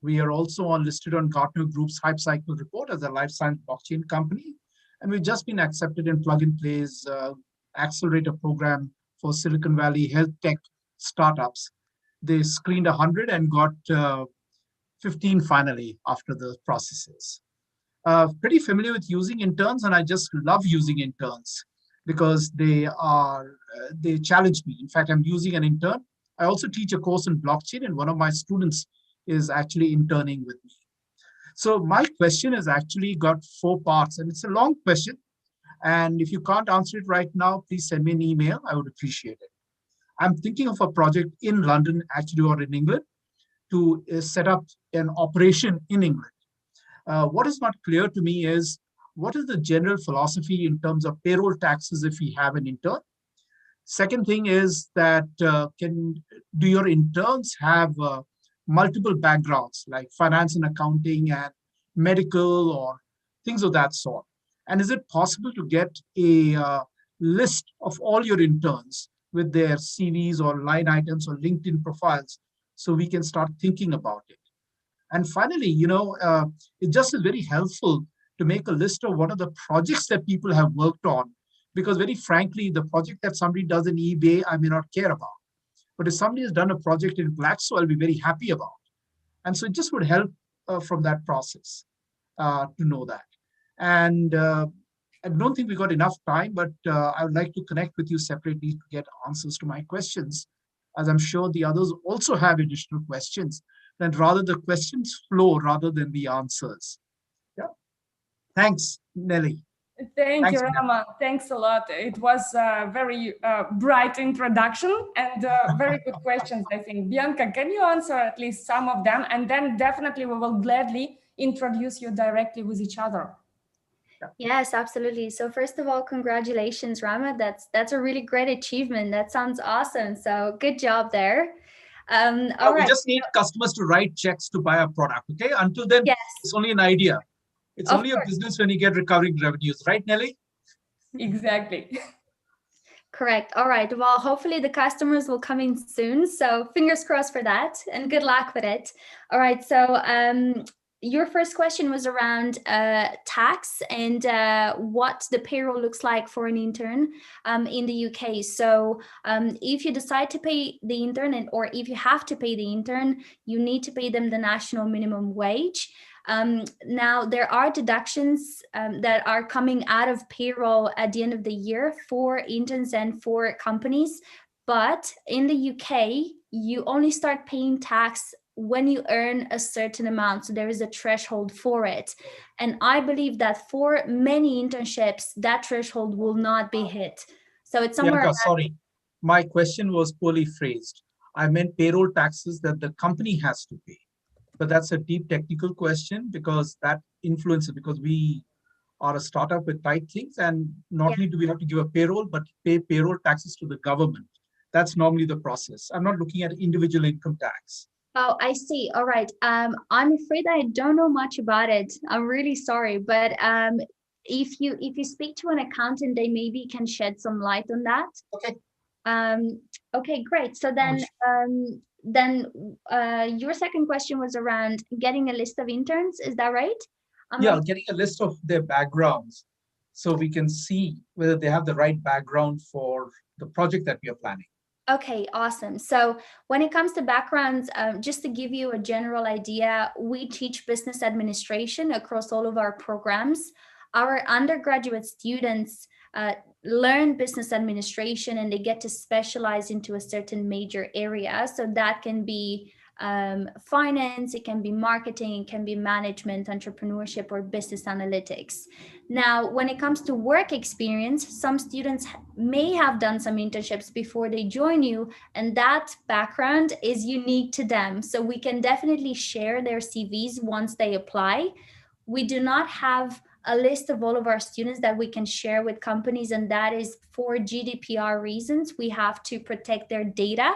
We are also listed on Gartner Group's Hype Cycle report as a life science blockchain company. And we've just been accepted in Plug and Play's accelerator program for Silicon Valley health tech startups. They screened 100 and got 15 finally after the processes. Pretty familiar with using interns, and I just love using interns because they challenge me. In fact, I'm using an intern. I also teach a course in blockchain, and one of my students is actually interning with me. So my question has actually got 4 parts, and it's a long question. And if you can't answer it right now, please send me an email. I would appreciate it. I'm thinking of a project in London, actually, or in England, to set up an operation in England. What is not clear to me is, what is the general philosophy in terms of payroll taxes if we have an intern? Second thing is that do your interns have multiple backgrounds like finance and accounting and medical or things of that sort? And is it possible to get a list of all your interns with their CVs or line items or LinkedIn profiles so we can start thinking about it? And finally, it just is very helpful to make a list of what are the projects that people have worked on, because very frankly, the project that somebody does in eBay, I may not care about. But if somebody has done a project in Glaxo, I'll be very happy about. And so it just would help from that process to know that. And I don't think we got enough time, but I would like to connect with you separately to get answers to my questions, as I'm sure the others also have additional questions. Then rather the questions flow rather than the answers. Yeah. Thanks, Nelly. Thanks, you, Rama. Thanks a lot. It was a very bright introduction and very good questions, I think. Bianca, can you answer at least some of them? And then definitely we will gladly introduce you directly with each other. Yes, absolutely. So first of all, congratulations, Rama. That's a really great achievement. That sounds awesome. So good job there. All right. We just need customers to write checks to buy a product. Okay. Until then, yes. It's only an idea. It's only a business when you get recurring revenues, right, Nelly? Exactly. Correct. All right. Well, hopefully the customers will come in soon. So fingers crossed for that, and good luck with it. All right. So your first question was around tax and what the payroll looks like for an intern in the UK. So if you decide to pay the intern, or if you have to pay the intern, you need to pay them the national minimum wage. Now, there are deductions that are coming out of payroll at the end of the year for interns and for companies. But in the UK, you only start paying tax when you earn a certain amount. So there is a threshold for it. And I believe that for many internships, that threshold will not be hit. So it's somewhere. Bianca, sorry, my question was poorly phrased. I meant payroll taxes that the company has to pay. But that's a deep technical question, because that influences, because we are a startup with tight things, and not only do we have to give a payroll, but pay payroll taxes to the government. That's normally the process. I'm not looking at individual income tax. Oh, I see. All right. I'm afraid I don't know much about it. I'm really sorry, but if you speak to an accountant, they maybe can shed some light on that. Okay. Okay, great. So then your second question was around getting a list of interns. Is that right? Yeah, getting a list of their backgrounds so we can see whether they have the right background for the project that we are planning. Okay, awesome. So when it comes to backgrounds, just to give you a general idea, we teach business administration across all of our programs. Our undergraduate students learn business administration, and they get to specialize into a certain major area. So that can be finance, it can be marketing, it can be management, entrepreneurship, or business analytics. Now, when it comes to work experience, some students may have done some internships before they join you, and that background is unique to them. So we can definitely share their CVs once they apply. We do not have a list of all of our students that we can share with companies, and that is for GDPR reasons. We have to protect their data.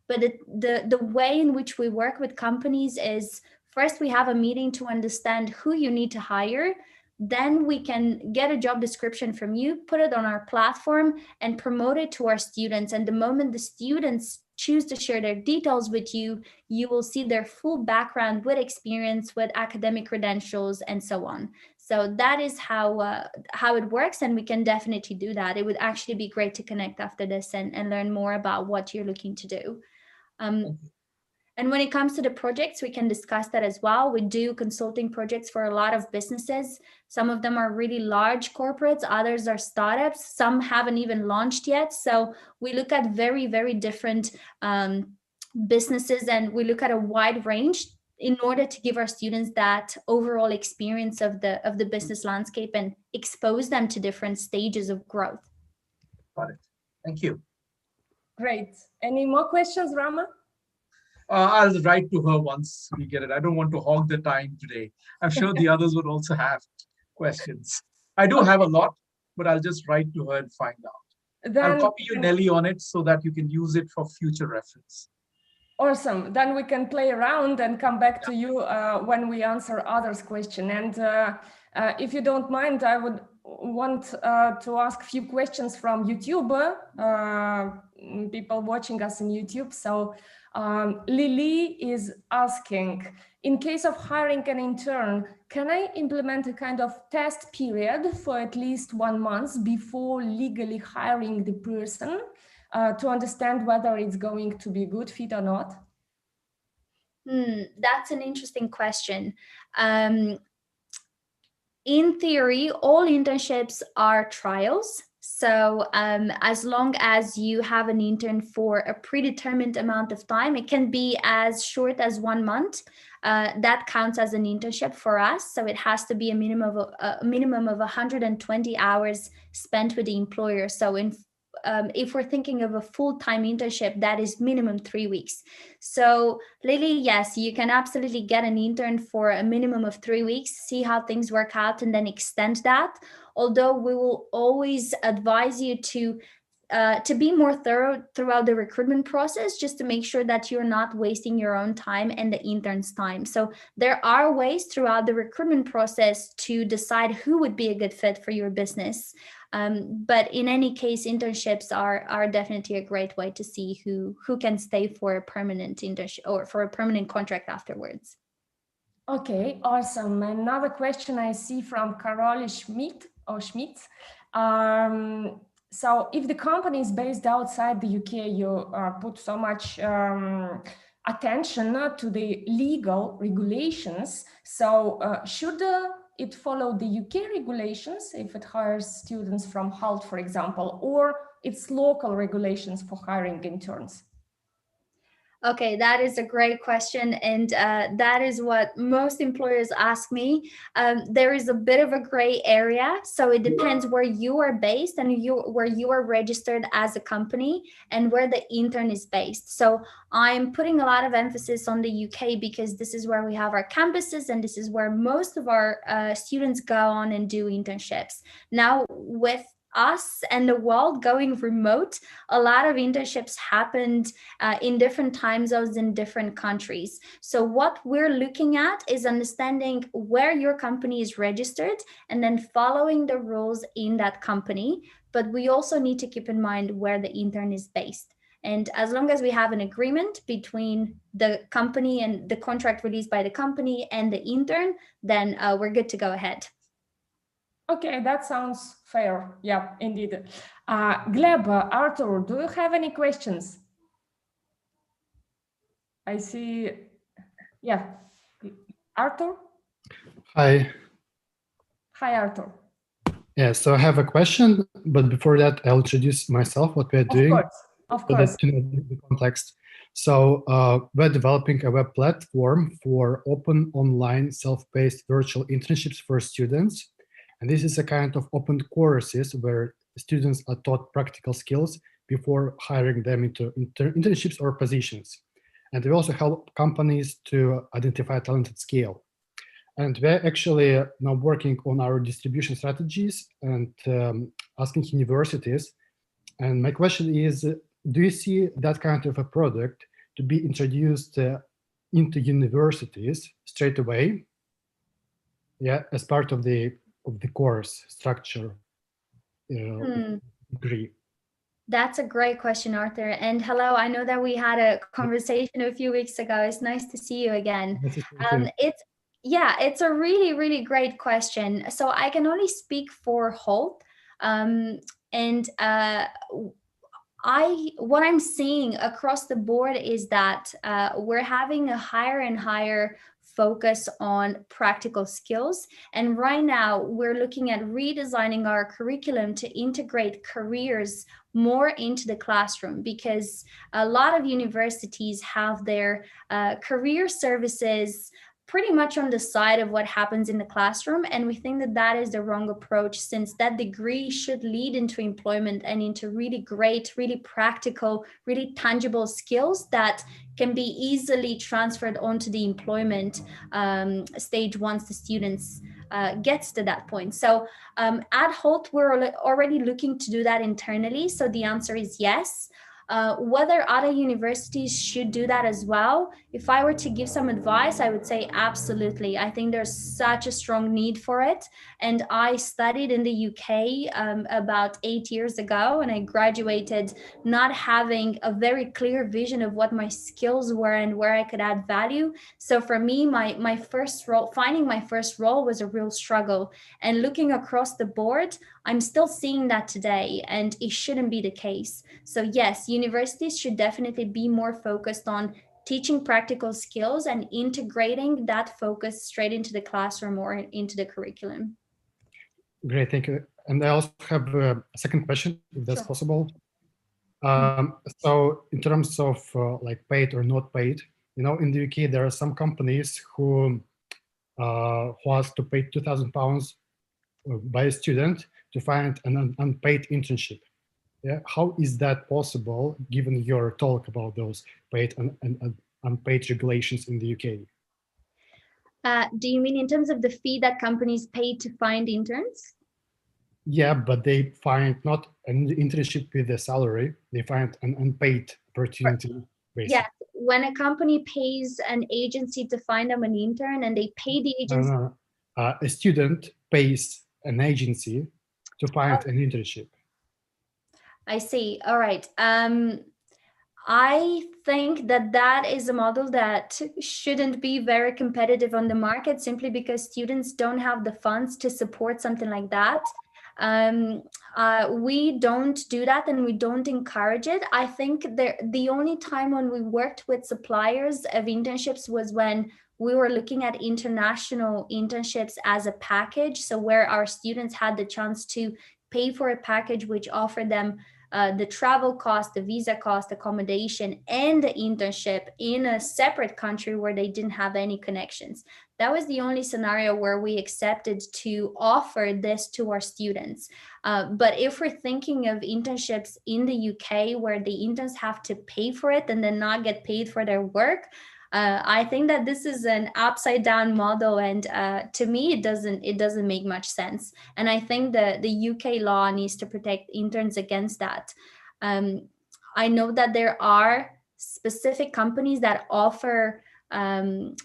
But the way in which we work with companies is, first we have a meeting to understand who you need to hire. Then we can get a job description from you, put it on our platform, and promote it to our students. And the moment the students choose to share their details with you, you will see their full background with experience, with academic credentials, and so on. So that is how it works, and we can definitely do that. It would actually be great to connect after this and learn more about what you're looking to do. And when it comes to the projects, we can discuss that as well. We do consulting projects for a lot of businesses. Some of them are really large corporates, others are startups, some haven't even launched yet. So we look at very, very different businesses, and we look at a wide range in order to give our students that overall experience of the business landscape and expose them to different stages of growth. Got it. Thank you. Great. Any more questions, Rama? I'll write to her once we get it. I don't want to hog the time today. I'm sure the others would also have questions. I do have a lot, but I'll just write to her and find out. Then I'll copy you, Nelly, on it so that you can use it for future reference. Awesome. Then we can play around and come back to you when we answer others' question. And if you don't mind, I would want to ask a few questions from YouTube, people watching us in YouTube. So Lily is asking, in case of hiring an intern, can I implement a kind of test period for at least 1 month before legally hiring the person to understand whether it's going to be a good fit or not? That's an interesting question. In theory, all internships are trials. So as long as you have an intern for a predetermined amount of time, it can be as short as 1 month. That counts as an internship for us. So it has to be a minimum of 120 hours spent with the employer. So if we're thinking of a full-time internship, that is minimum 3 weeks. So Lily, yes, you can absolutely get an intern for a minimum of 3 weeks, see how things work out, and then extend that. Although we will always advise you to be more thorough throughout the recruitment process, just to make sure that you're not wasting your own time and the intern's time. So there are ways throughout the recruitment process to decide who would be a good fit for your business. But in any case, internships are definitely a great way to see who can stay for a permanent internship or for a permanent contract afterwards. Okay, awesome. Another question I see from Carol Schmidt or Schmidt. So if the company is based outside the UK, you put so much attention to the legal regulations. So should it follow the UK regulations if it hires students from Hult, for example, or its local regulations for hiring interns? Okay, that is a great question, and that is what most employers ask me. There is a bit of a gray area, so it depends where you are based and where you are registered as a company and where the intern is based. So I'm putting a lot of emphasis on the UK because this is where we have our campuses and this is where most of our students go on and do internships. Now, with us and the world going remote, a lot of internships happened in different time zones in different countries. So what we're looking at is understanding where your company is registered and then following the rules in that company. But we also need to keep in mind where the intern is based. And as long as we have an agreement between the company and the contract released by the company and the intern, then we're good to go ahead. Okay, that sounds fair. Yeah, indeed. Gleb, Arthur, do you have any questions? I see. Yeah, Arthur. Hi. Hi, Arthur. Yeah, so I have a question, but before that, I'll introduce myself, what we're doing. Of course. So that you know the context. So we're developing a web platform for open online self-paced virtual internships for students. And this is a kind of open courses where students are taught practical skills before hiring them into internships or positions. And we also help companies to identify talent at scale. And we're actually now working on our distribution strategies and asking universities. And my question is, do you see that kind of a product to be introduced into universities straight away? Yeah, as part of the course structure degree. That's a great question, Arthur. And hello, I know that we had a conversation a few weeks ago. It's nice to see you again. It's a really, really great question. So I can only speak for Hult. What I'm seeing across the board is that we're having a higher and higher focus on practical skills. And right now we're looking at redesigning our curriculum to integrate careers more into the classroom, because a lot of universities have their career services pretty much on the side of what happens in the classroom. And we think that that is the wrong approach, since that degree should lead into employment and into really great, really practical, really tangible skills that can be easily transferred onto the employment stage once the students gets to that point. So at Hult, we're already looking to do that internally. So the answer is yes. Whether other universities should do that as well, if I were to give some advice, I would say absolutely. I think there's such a strong need for it. And I studied in the UK about 8 years ago, and I graduated not having a very clear vision of what my skills were and where I could add value. So for me, my first role, finding my first role was a real struggle. And looking across the board, I'm still seeing that today, and it shouldn't be the case. So yes, universities should definitely be more focused on teaching practical skills and integrating that focus straight into the classroom or into the curriculum. Great, thank you. And I also have a second question, if that's possible. So in terms of like paid or not paid, you know, in the UK, there are some companies who has to pay £2,000 by a student to find an unpaid internship. Yeah, how is that possible, given your talk about those paid and unpaid regulations in the UK? Do you mean in terms of the fee that companies pay to find interns? Yeah, but they find not an internship with a salary, they find an unpaid opportunity. Basically. Yes, when a company pays an agency to find them an intern and they pay the agency. No. A student pays an agency to find an internship. I see. All right. I think that that is a model that shouldn't be very competitive on the market simply because students don't have the funds to support something like that. We don't do that and we don't encourage it. I think the only time when we worked with suppliers of internships was when we were looking at international internships as a package. So where our students had the chance to pay for a package which offered them the travel cost, the visa cost, accommodation, and the internship in a separate country where they didn't have any connections. That was the only scenario where we accepted to offer this to our students. But if we're thinking of internships in the UK where the interns have to pay for it and then not get paid for their work, I think that this is an upside down model, and to me, it doesn't make much sense. And I think the UK law needs to protect interns against that. I know that there are specific companies that offer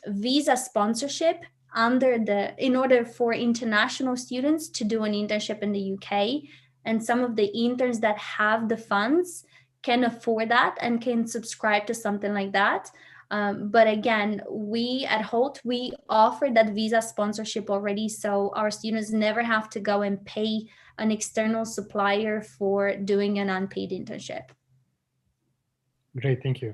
visa sponsorship in order for international students to do an internship in the UK, and some of the interns that have the funds can afford that and can subscribe to something like that. But again, we at Hult, we offer that visa sponsorship already, so our students never have to go and pay an external supplier for doing an unpaid internship. Great, thank you.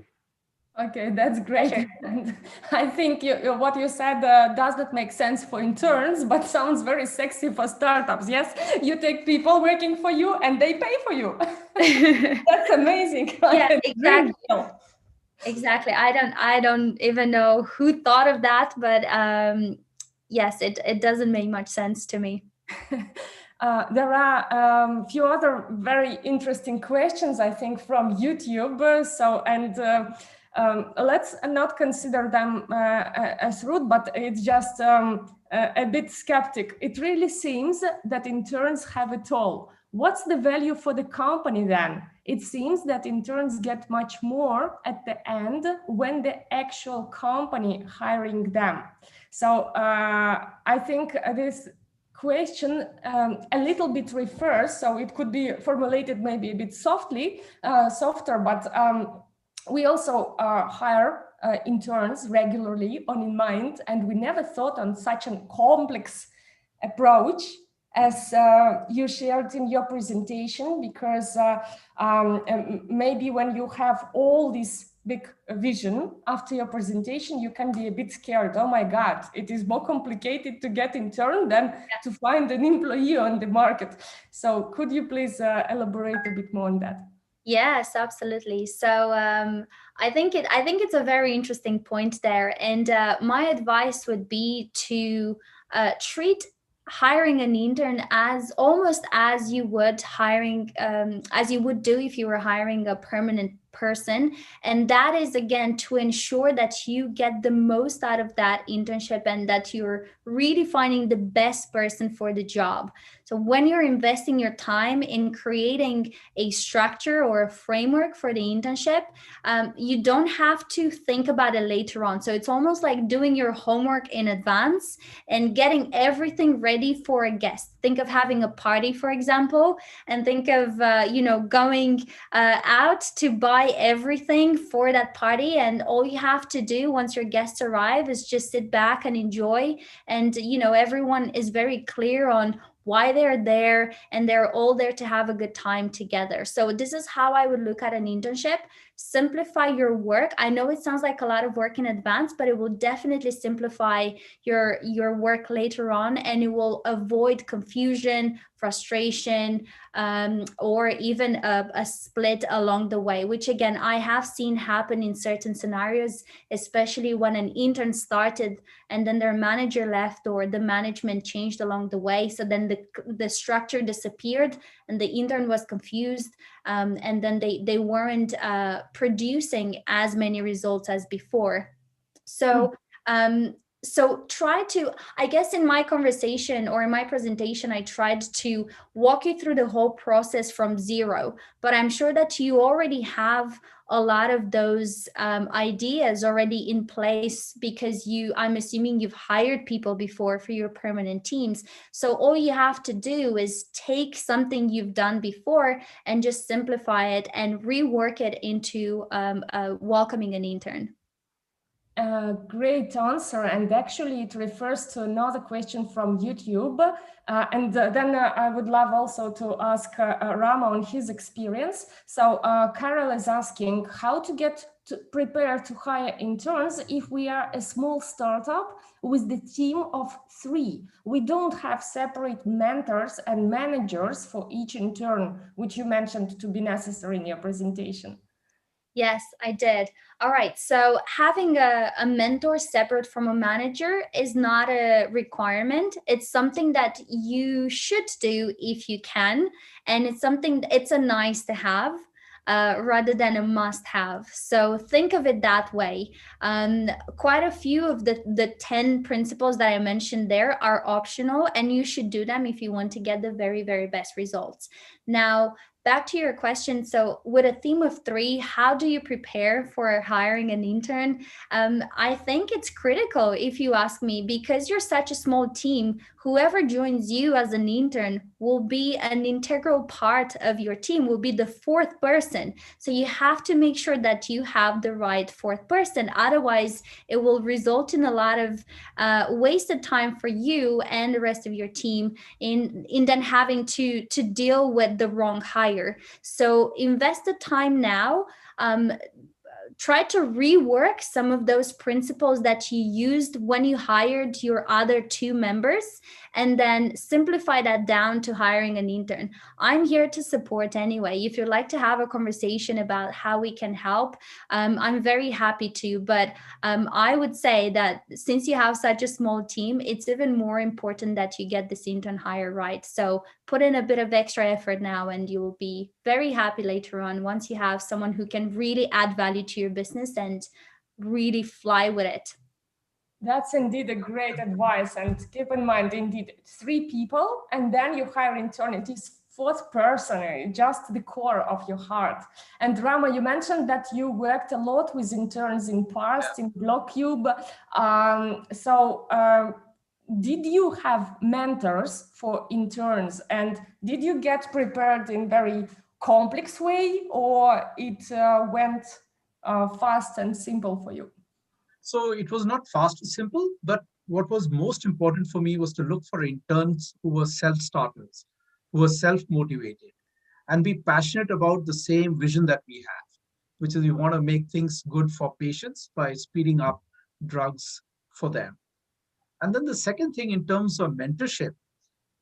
Okay, that's great. Sure. And I think what you said does not make sense for interns, but sounds very sexy for startups. Yes, you take people working for you and they pay for you. That's amazing. Yeah, exactly. Exactly. I don't even know who thought of that, but yes, it doesn't make much sense to me. There are a few other very interesting questions, I think, from YouTube. Let's not consider them as rude, but it's just a bit skeptic. It really seems that interns have it all. What's the value for the company then? It seems that interns get much more at the end when the actual company hiring them. So I think this question a little bit refers, so it could be formulated maybe a bit softer, but we also hire interns regularly on InnMind, and we never thought on such a complex approach as you shared in your presentation, because maybe when you have all this big vision after your presentation, you can be a bit scared. Oh my God, it is more complicated to get intern than to find an employee on the market. So could you please elaborate a bit more on that? Yes, absolutely. So I think it's a very interesting point there, and my advice would be to treat hiring an intern as almost as you would do if you were hiring a permanent person. And that is, again, to ensure that you get the most out of that internship and that you're really finding the best person for the job. So when you're investing your time in creating a structure or a framework for the internship, you don't have to think about it later on. So it's almost like doing your homework in advance and getting everything ready for a guest. Think of having a party, for example, and think of going out to buy everything for that party, and all you have to do once your guests arrive is just sit back and enjoy. And everyone is very clear on why they're there, and they're all there to have a good time together. So this is how I would look at an internship. Simplify your work. I know it sounds like a lot of work in advance, but it will definitely simplify your work later on, and it will avoid confusion, frustration, or even a split along the way, which again, I have seen happen in certain scenarios, especially when an intern started and then their manager left or the management changed along the way. So then the structure disappeared and the intern was confused, and then they weren't producing as many results as before. So So try to, I guess in my conversation or in my presentation, I tried to walk you through the whole process from zero, but I'm sure that you already have a lot of those ideas already in place because I'm assuming you've hired people before for your permanent teams. So all you have to do is take something you've done before and just simplify it and rework it into welcoming an intern. Great answer, and actually it refers to another question from YouTube, then I would love also to ask Rama on his experience. So Carol is asking how to get prepared to hire interns if we are a small startup with the team of 3. We don't have separate mentors and managers for each intern, which you mentioned to be necessary in your presentation. Yes, I did. All right. So having a mentor separate from a manager is not a requirement. It's something that you should do if you can. And it's a nice to have. Rather than a must-have. So think of it that way. Quite a few of the 10 principles that I mentioned there are optional, and you should do them if you want to get the very, very best results. Now, back to your question. So with a team of 3, how do you prepare for hiring an intern? I think it's critical, if you ask me, because you're such a small team, whoever joins you as an intern will be an integral part of your team, will be the 4th person. So you have to make sure that you have the right 4th person. Otherwise, it will result in a lot of wasted time for you and the rest of your team in then having to deal with the wrong hire. So invest the time now. Try to rework some of those principles that you used when you hired your other 2 members, and then simplify that down to hiring an intern. I'm here to support anyway. If you'd like to have a conversation about how we can help, I'm very happy to. But I would say that since you have such a small team, it's even more important that you get this intern hire right. So put in a bit of extra effort now, and you will be very happy later on once you have someone who can really add value to your business and really fly with it. That's indeed a great advice. And keep in mind, indeed, 3 people, and then you hire intern. It is 4th person, just the core of your heart. And Rama, you mentioned that you worked a lot with interns in past, in BlockCube. Did you have mentors for interns, and did you get prepared in very complex way, or it went fast and simple for you? So it was not fast and simple, but what was most important for me was to look for interns who were self-starters, who were self-motivated, and be passionate about the same vision that we have, which is we want to make things good for patients by speeding up drugs for them. And then the second thing in terms of mentorship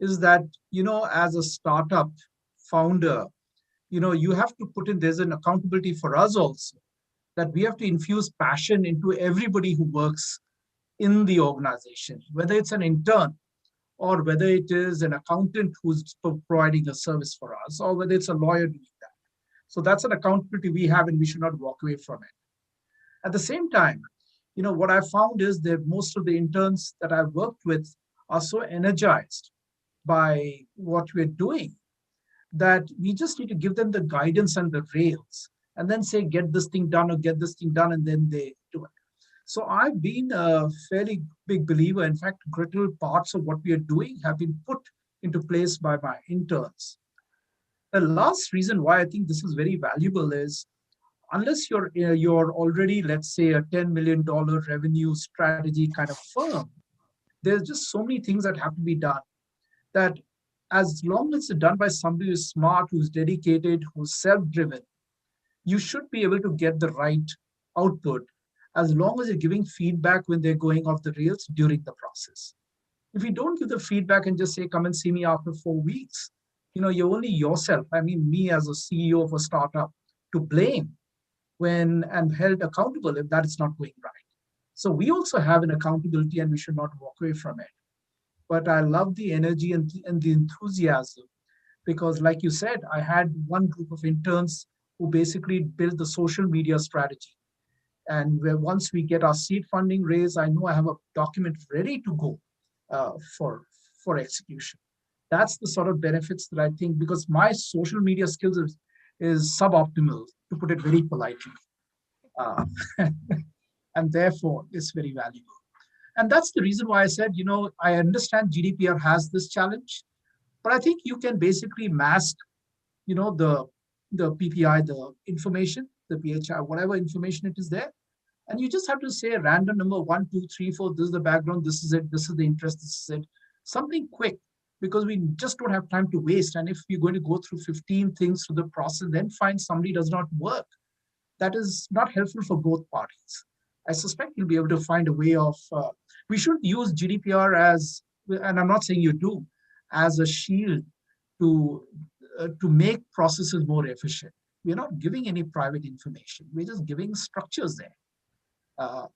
is that, as a startup founder, you have to put in, there's an accountability for us also, that we have to infuse passion into everybody who works in the organization, whether it's an intern or whether it is an accountant who's providing a service for us, or whether it's a lawyer doing that. So that's an accountability we have, and we should not walk away from it. At the same time, what I found is that most of the interns that I've worked with are so energized by what we're doing that we just need to give them the guidance and the rails, and then say, get this thing done or get this thing done, and then they do it. So I've been a fairly big believer. In fact, critical parts of what we are doing have been put into place by my interns. The last reason why I think this is very valuable is, unless you're already, let's say, a $10 million revenue strategy kind of firm, there's just so many things that have to be done, that as long as it's done by somebody who's smart, who's dedicated, who's self-driven, you should be able to get the right output, as long as you're giving feedback when they're going off the rails during the process. If you don't give the feedback and just say, come and see me after 4 weeks, you're only yourself, me as a CEO of a startup, to blame when I'm held accountable if that is not going right. So we also have an accountability, and we should not walk away from it. But I love the energy and the enthusiasm, because like you said, I had one group of interns who basically built the social media strategy. And where once we get our seed funding raised, I know I have a document ready to go for execution. That's the sort of benefits that I think, because my social media skills is suboptimal, to put it very politely. And therefore, it's very valuable. And that's the reason why I said, I understand GDPR has this challenge, but I think you can basically mask, the PPI, the information, the PHI, whatever information it is there. And you just have to say a random number, 1, 2, 3, 4, this is the background, this is it, this is the interest, this is it. Something quick, because we just don't have time to waste. And if you're going to go through 15 things through the process, then find somebody does not work, that is not helpful for both parties. I suspect you'll be able to find a way of, we shouldn't use GDPR as, and I'm not saying you do, as a shield to make processes more efficient. We're not giving any private information. We're just giving structures there.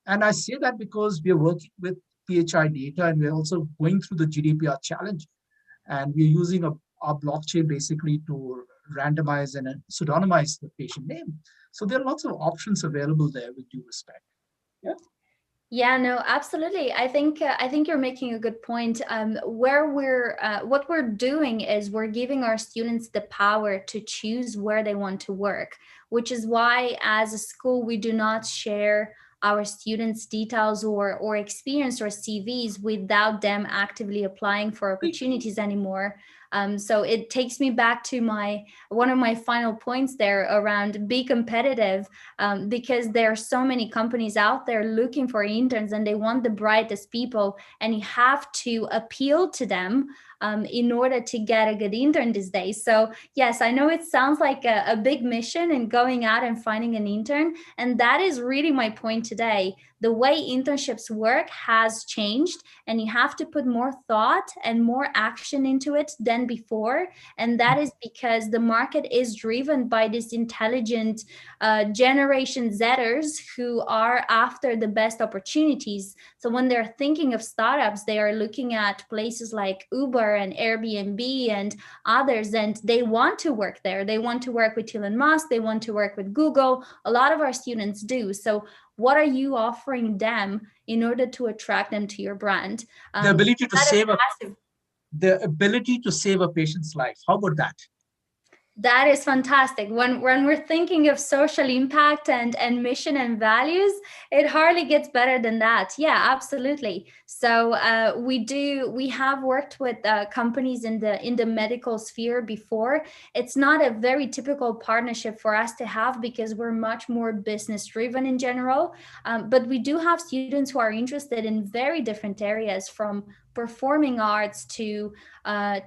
And I say that because we're working with PHI data, and we're also going through the GDPR challenge. And we're using our blockchain basically to randomize and pseudonymize the patient name. So there are lots of options available there with due respect. Yeah. Yeah, no, absolutely. I think you're making a good point. What we're doing is we're giving our students the power to choose where they want to work, which is why as a school we do not share our students' details or experience or CVs without them actively applying for opportunities anymore. So it takes me back to one of my final points there around be competitive, because there are so many companies out there looking for interns and they want the brightest people, and you have to appeal to them in order to get a good intern these days. So yes, I know it sounds like a big mission in going out and finding an intern, and that is really my point today. The way internships work has changed, and you have to put more thought and more action into it than before. And that is because the market is driven by this intelligent Generation Zers who are after the best opportunities. So when they're thinking of startups, they are looking at places like Uber and Airbnb and others, and they want to work there. They want to work with Elon Musk. They want to work with Google. A lot of our students do. So what are you offering them in order to attract them to your brand? The ability to save a patient's life. How about that? That is fantastic. When we're thinking of social impact and mission and values, it hardly gets better than that. Yeah, absolutely. So we have worked with companies in the medical sphere before. It's not a very typical partnership for us to have because we're much more business driven in general. But we do have students who are interested in very different areas, from performing arts to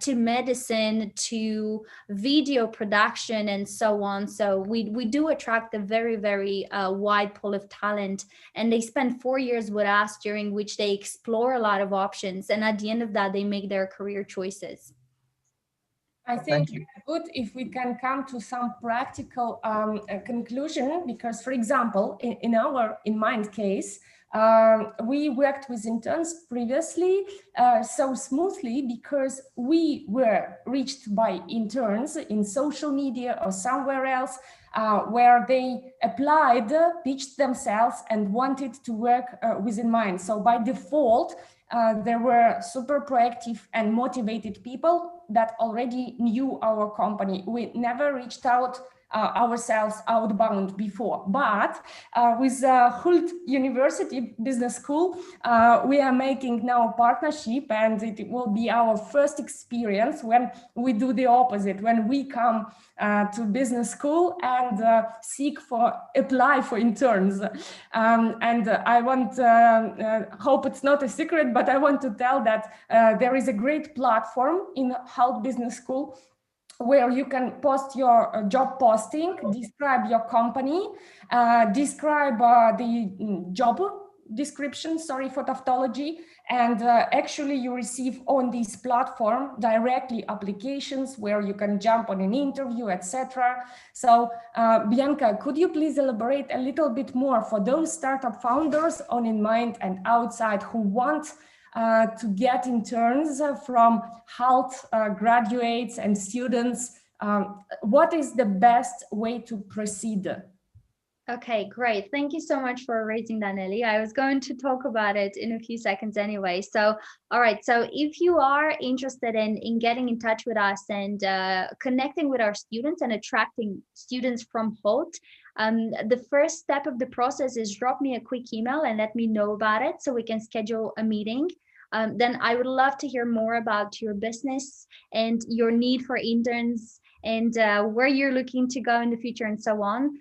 medicine to video production and so on. So we do attract a very, very wide pool of talent, and they spend 4 years with us, during which they explore a lot of options, and at the end of that they make their career choices. I think it's good if we can come to some practical conclusion, because, for example, in our InnMind case, we worked with interns previously so smoothly because we were reached by interns in social media or somewhere else where they applied, pitched themselves and wanted to work with InnMind. So by default, there were super proactive and motivated people that already knew our company. We never reached out ourselves outbound before, but with Hult University Business School, we are making now a partnership, and it will be our first experience when we do the opposite, when we come to business school and apply for interns. And I want, hope it's not a secret, but I want to tell that there is a great platform in Hult Business School where you can post your job posting, describe your company, describe the job description, sorry for tautology, and actually you receive on this platform directly applications where you can jump on an interview, etc. So Bianca, could you please elaborate a little bit more for those startup founders on InnMind and outside who want to get interns from Hult graduates and students? What is the best way to proceed? Okay, great. Thank you so much for raising that, Nelly. I was going to talk about it in a few seconds anyway. So, all right. So if you are interested in getting in touch with us and connecting with our students and attracting students from Hult, the first step of the process is drop me a quick email and let me know about it so we can schedule a meeting. Then I would love to hear more about your business and your need for interns and where you're looking to go in the future and so on.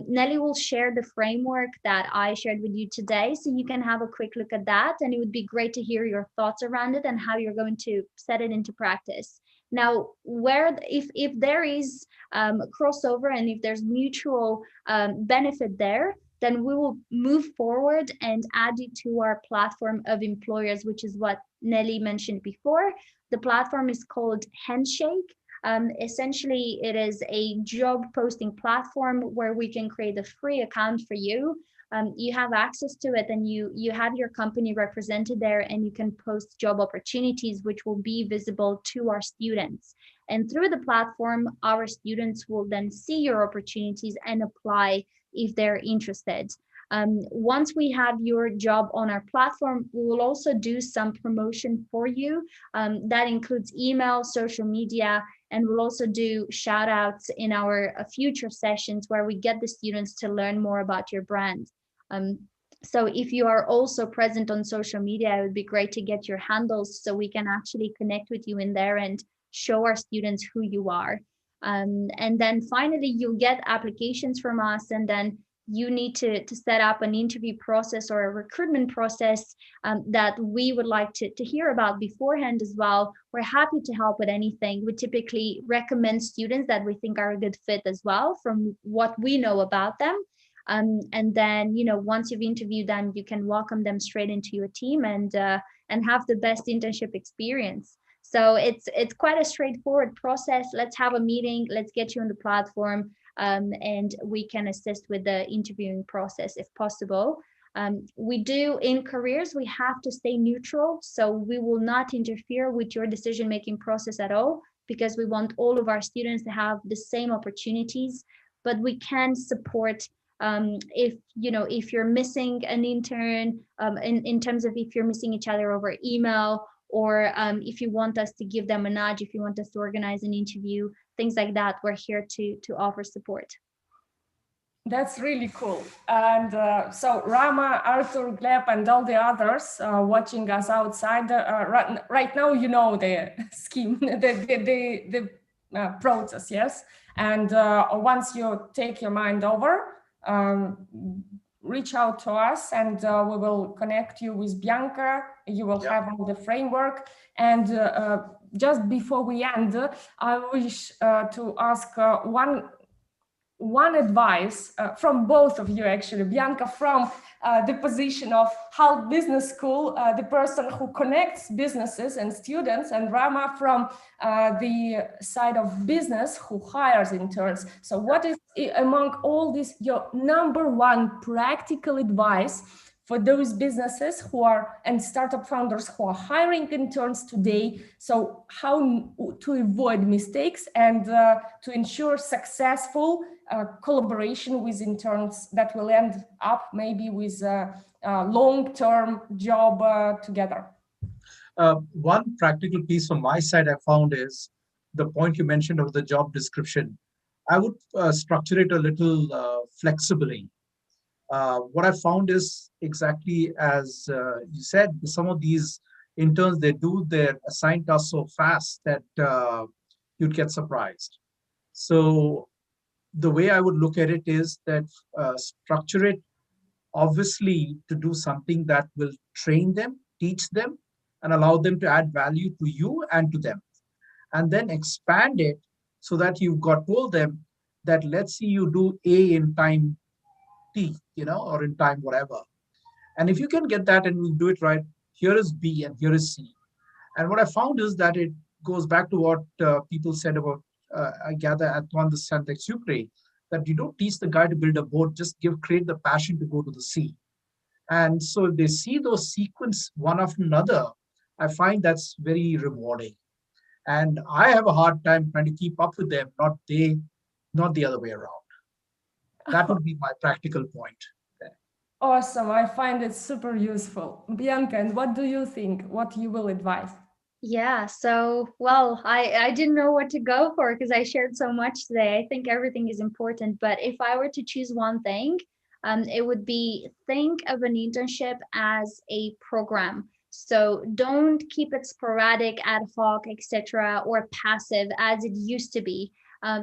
Nelly will share the framework that I shared with you today, so you can have a quick look at that, and it would be great to hear your thoughts around it and how you're going to set it into practice. Now, if there is crossover and if there's mutual benefit there, then we will move forward and add you to our platform of employers, which is what Nelly mentioned before. The platform is called Handshake. Essentially, it is a job posting platform where we can create a free account for you. You have access to it and you have your company represented there, and you can post job opportunities which will be visible to our students. And through the platform, our students will then see your opportunities and apply if they're interested. Once we have your job on our platform, we will also do some promotion for you. That includes email, social media, and we'll also do shout outs in our future sessions where we get the students to learn more about your brand. So if you are also present on social media, it would be great to get your handles so we can actually connect with you in there and show our students who you are. And then finally, you'll get applications from us, and then you need to set up an interview process or a recruitment process that we would like to hear about beforehand as well. We're happy to help with anything. We typically recommend students that we think are a good fit as well from what we know about them. And then, once you've interviewed them, you can welcome them straight into your team and have the best internship experience. So it's quite a straightforward process. Let's have a meeting. Let's get you on the platform. And we can assist with the interviewing process if possible. We do in careers, we have to stay neutral. So we will not interfere with your decision-making process at all, because we want all of our students to have the same opportunities, but we can support if you're missing an intern, in terms of if you're missing each other over email, or if you want us to give them a nudge, if you want us to organize an interview, things like that, we're here to offer support. That's really cool. And so Rama, Arthur, Gleb, and all the others watching us outside, right now, the scheme, the process, yes? And once you take your mind over, reach out to us and we will connect you with Bianca. You will have all the framework. And just before we end, I wish to ask one advice from both of you, actually. Bianca, from the position of Hult Business School, the person who connects businesses and students, and Rama from the side of business who hires interns. So what is, among all this, your number one practical advice for those businesses who are, and startup founders who are hiring interns today? So how to avoid mistakes and to ensure successful collaboration with interns that will end up maybe with a long-term job together? One practical piece from my side I found is the point you mentioned of the job description. I would structure it a little flexibly. What I found is exactly as you said, some of these interns, they do their assigned tasks so fast that you'd get surprised. So the way I would look at it is that structure it obviously to do something that will train them, teach them, and allow them to add value to you and to them. And then expand it so that you've told them that let's see you do A in time T, or in time whatever. And if you can get that and you do it right, here is B and here is C. And what I found is that it goes back to what people said about, I gather, Antoine de Saint-Exupéry, that you don't teach the guy to build a boat, just create the passion to go to the sea. And so if they see those sequence one after another, I find that's very rewarding. And I have a hard time trying to keep up with them, not the other way around. That would be my practical point. Awesome. I find it super useful. Bianca, and what do you think? What you will advise? Yeah, so, well, I didn't know what to go for because I shared so much today. I think everything is important, but if I were to choose one thing, it would be think of an internship as a program. So don't keep it sporadic, ad hoc, etc., or passive as it used to be.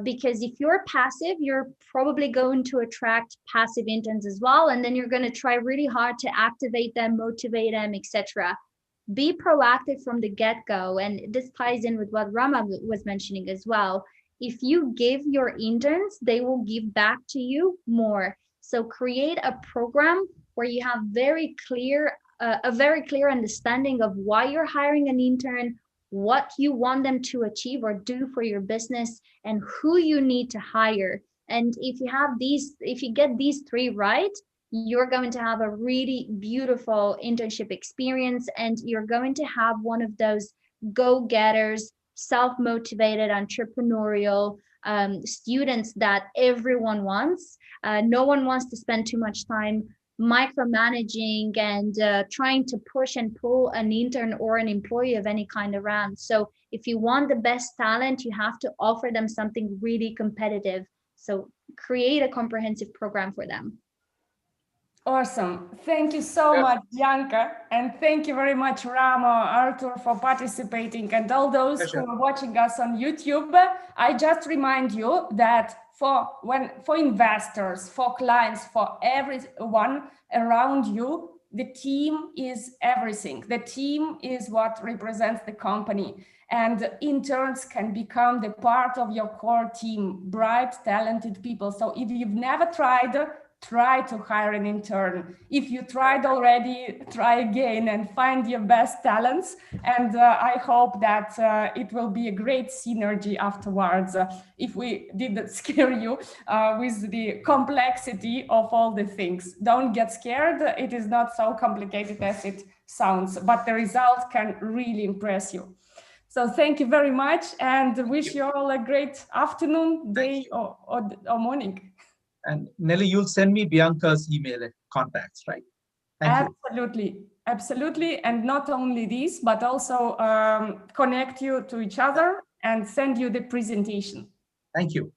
Because if you're passive, you're probably going to attract passive interns as well, and then you're going to try really hard to activate them, motivate them, etc. Be proactive from the get-go, and this ties in with what Rama was mentioning as well. If you give your interns, they will give back to you more. So create a program where you have a very clear understanding of why you're hiring an intern, what you want them to achieve or do for your business, and who you need to hire. And if you get these three right, you're going to have a really beautiful internship experience, and you're going to have one of those go-getters, self-motivated, entrepreneurial students that everyone wants. No one wants to spend too much time micromanaging and trying to push and pull an intern or an employee of any kind around. So if you want the best talent, you have to offer them something really competitive. So create a comprehensive program for them. Awesome. Thank you so much, Bianca. And thank you very much, Rama, Arthur, for participating, and all those who are watching us on YouTube. I just remind you that for investors, for clients, for everyone around you, the team is everything. The team is what represents the company. And interns can become the part of your core team, bright, talented people. So if you've never tried, try to hire an intern. If you tried already, try again and find your best talents. And I hope that it will be a great synergy afterwards. If we didn't scare you with the complexity of all the things, don't get scared. It is not so complicated as it sounds, but the result can really impress you. So thank you very much, and wish you all a great afternoon, day, or morning. And Nelly, you'll send me Bianca's email and contacts, right? Absolutely. Absolutely. And not only this, but also connect you to each other and send you the presentation. Thank you.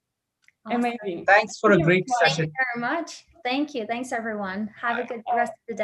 Amazing. Thanks for a great session. Thank you very much. Thank you. Thanks, everyone. Have a good rest of the day.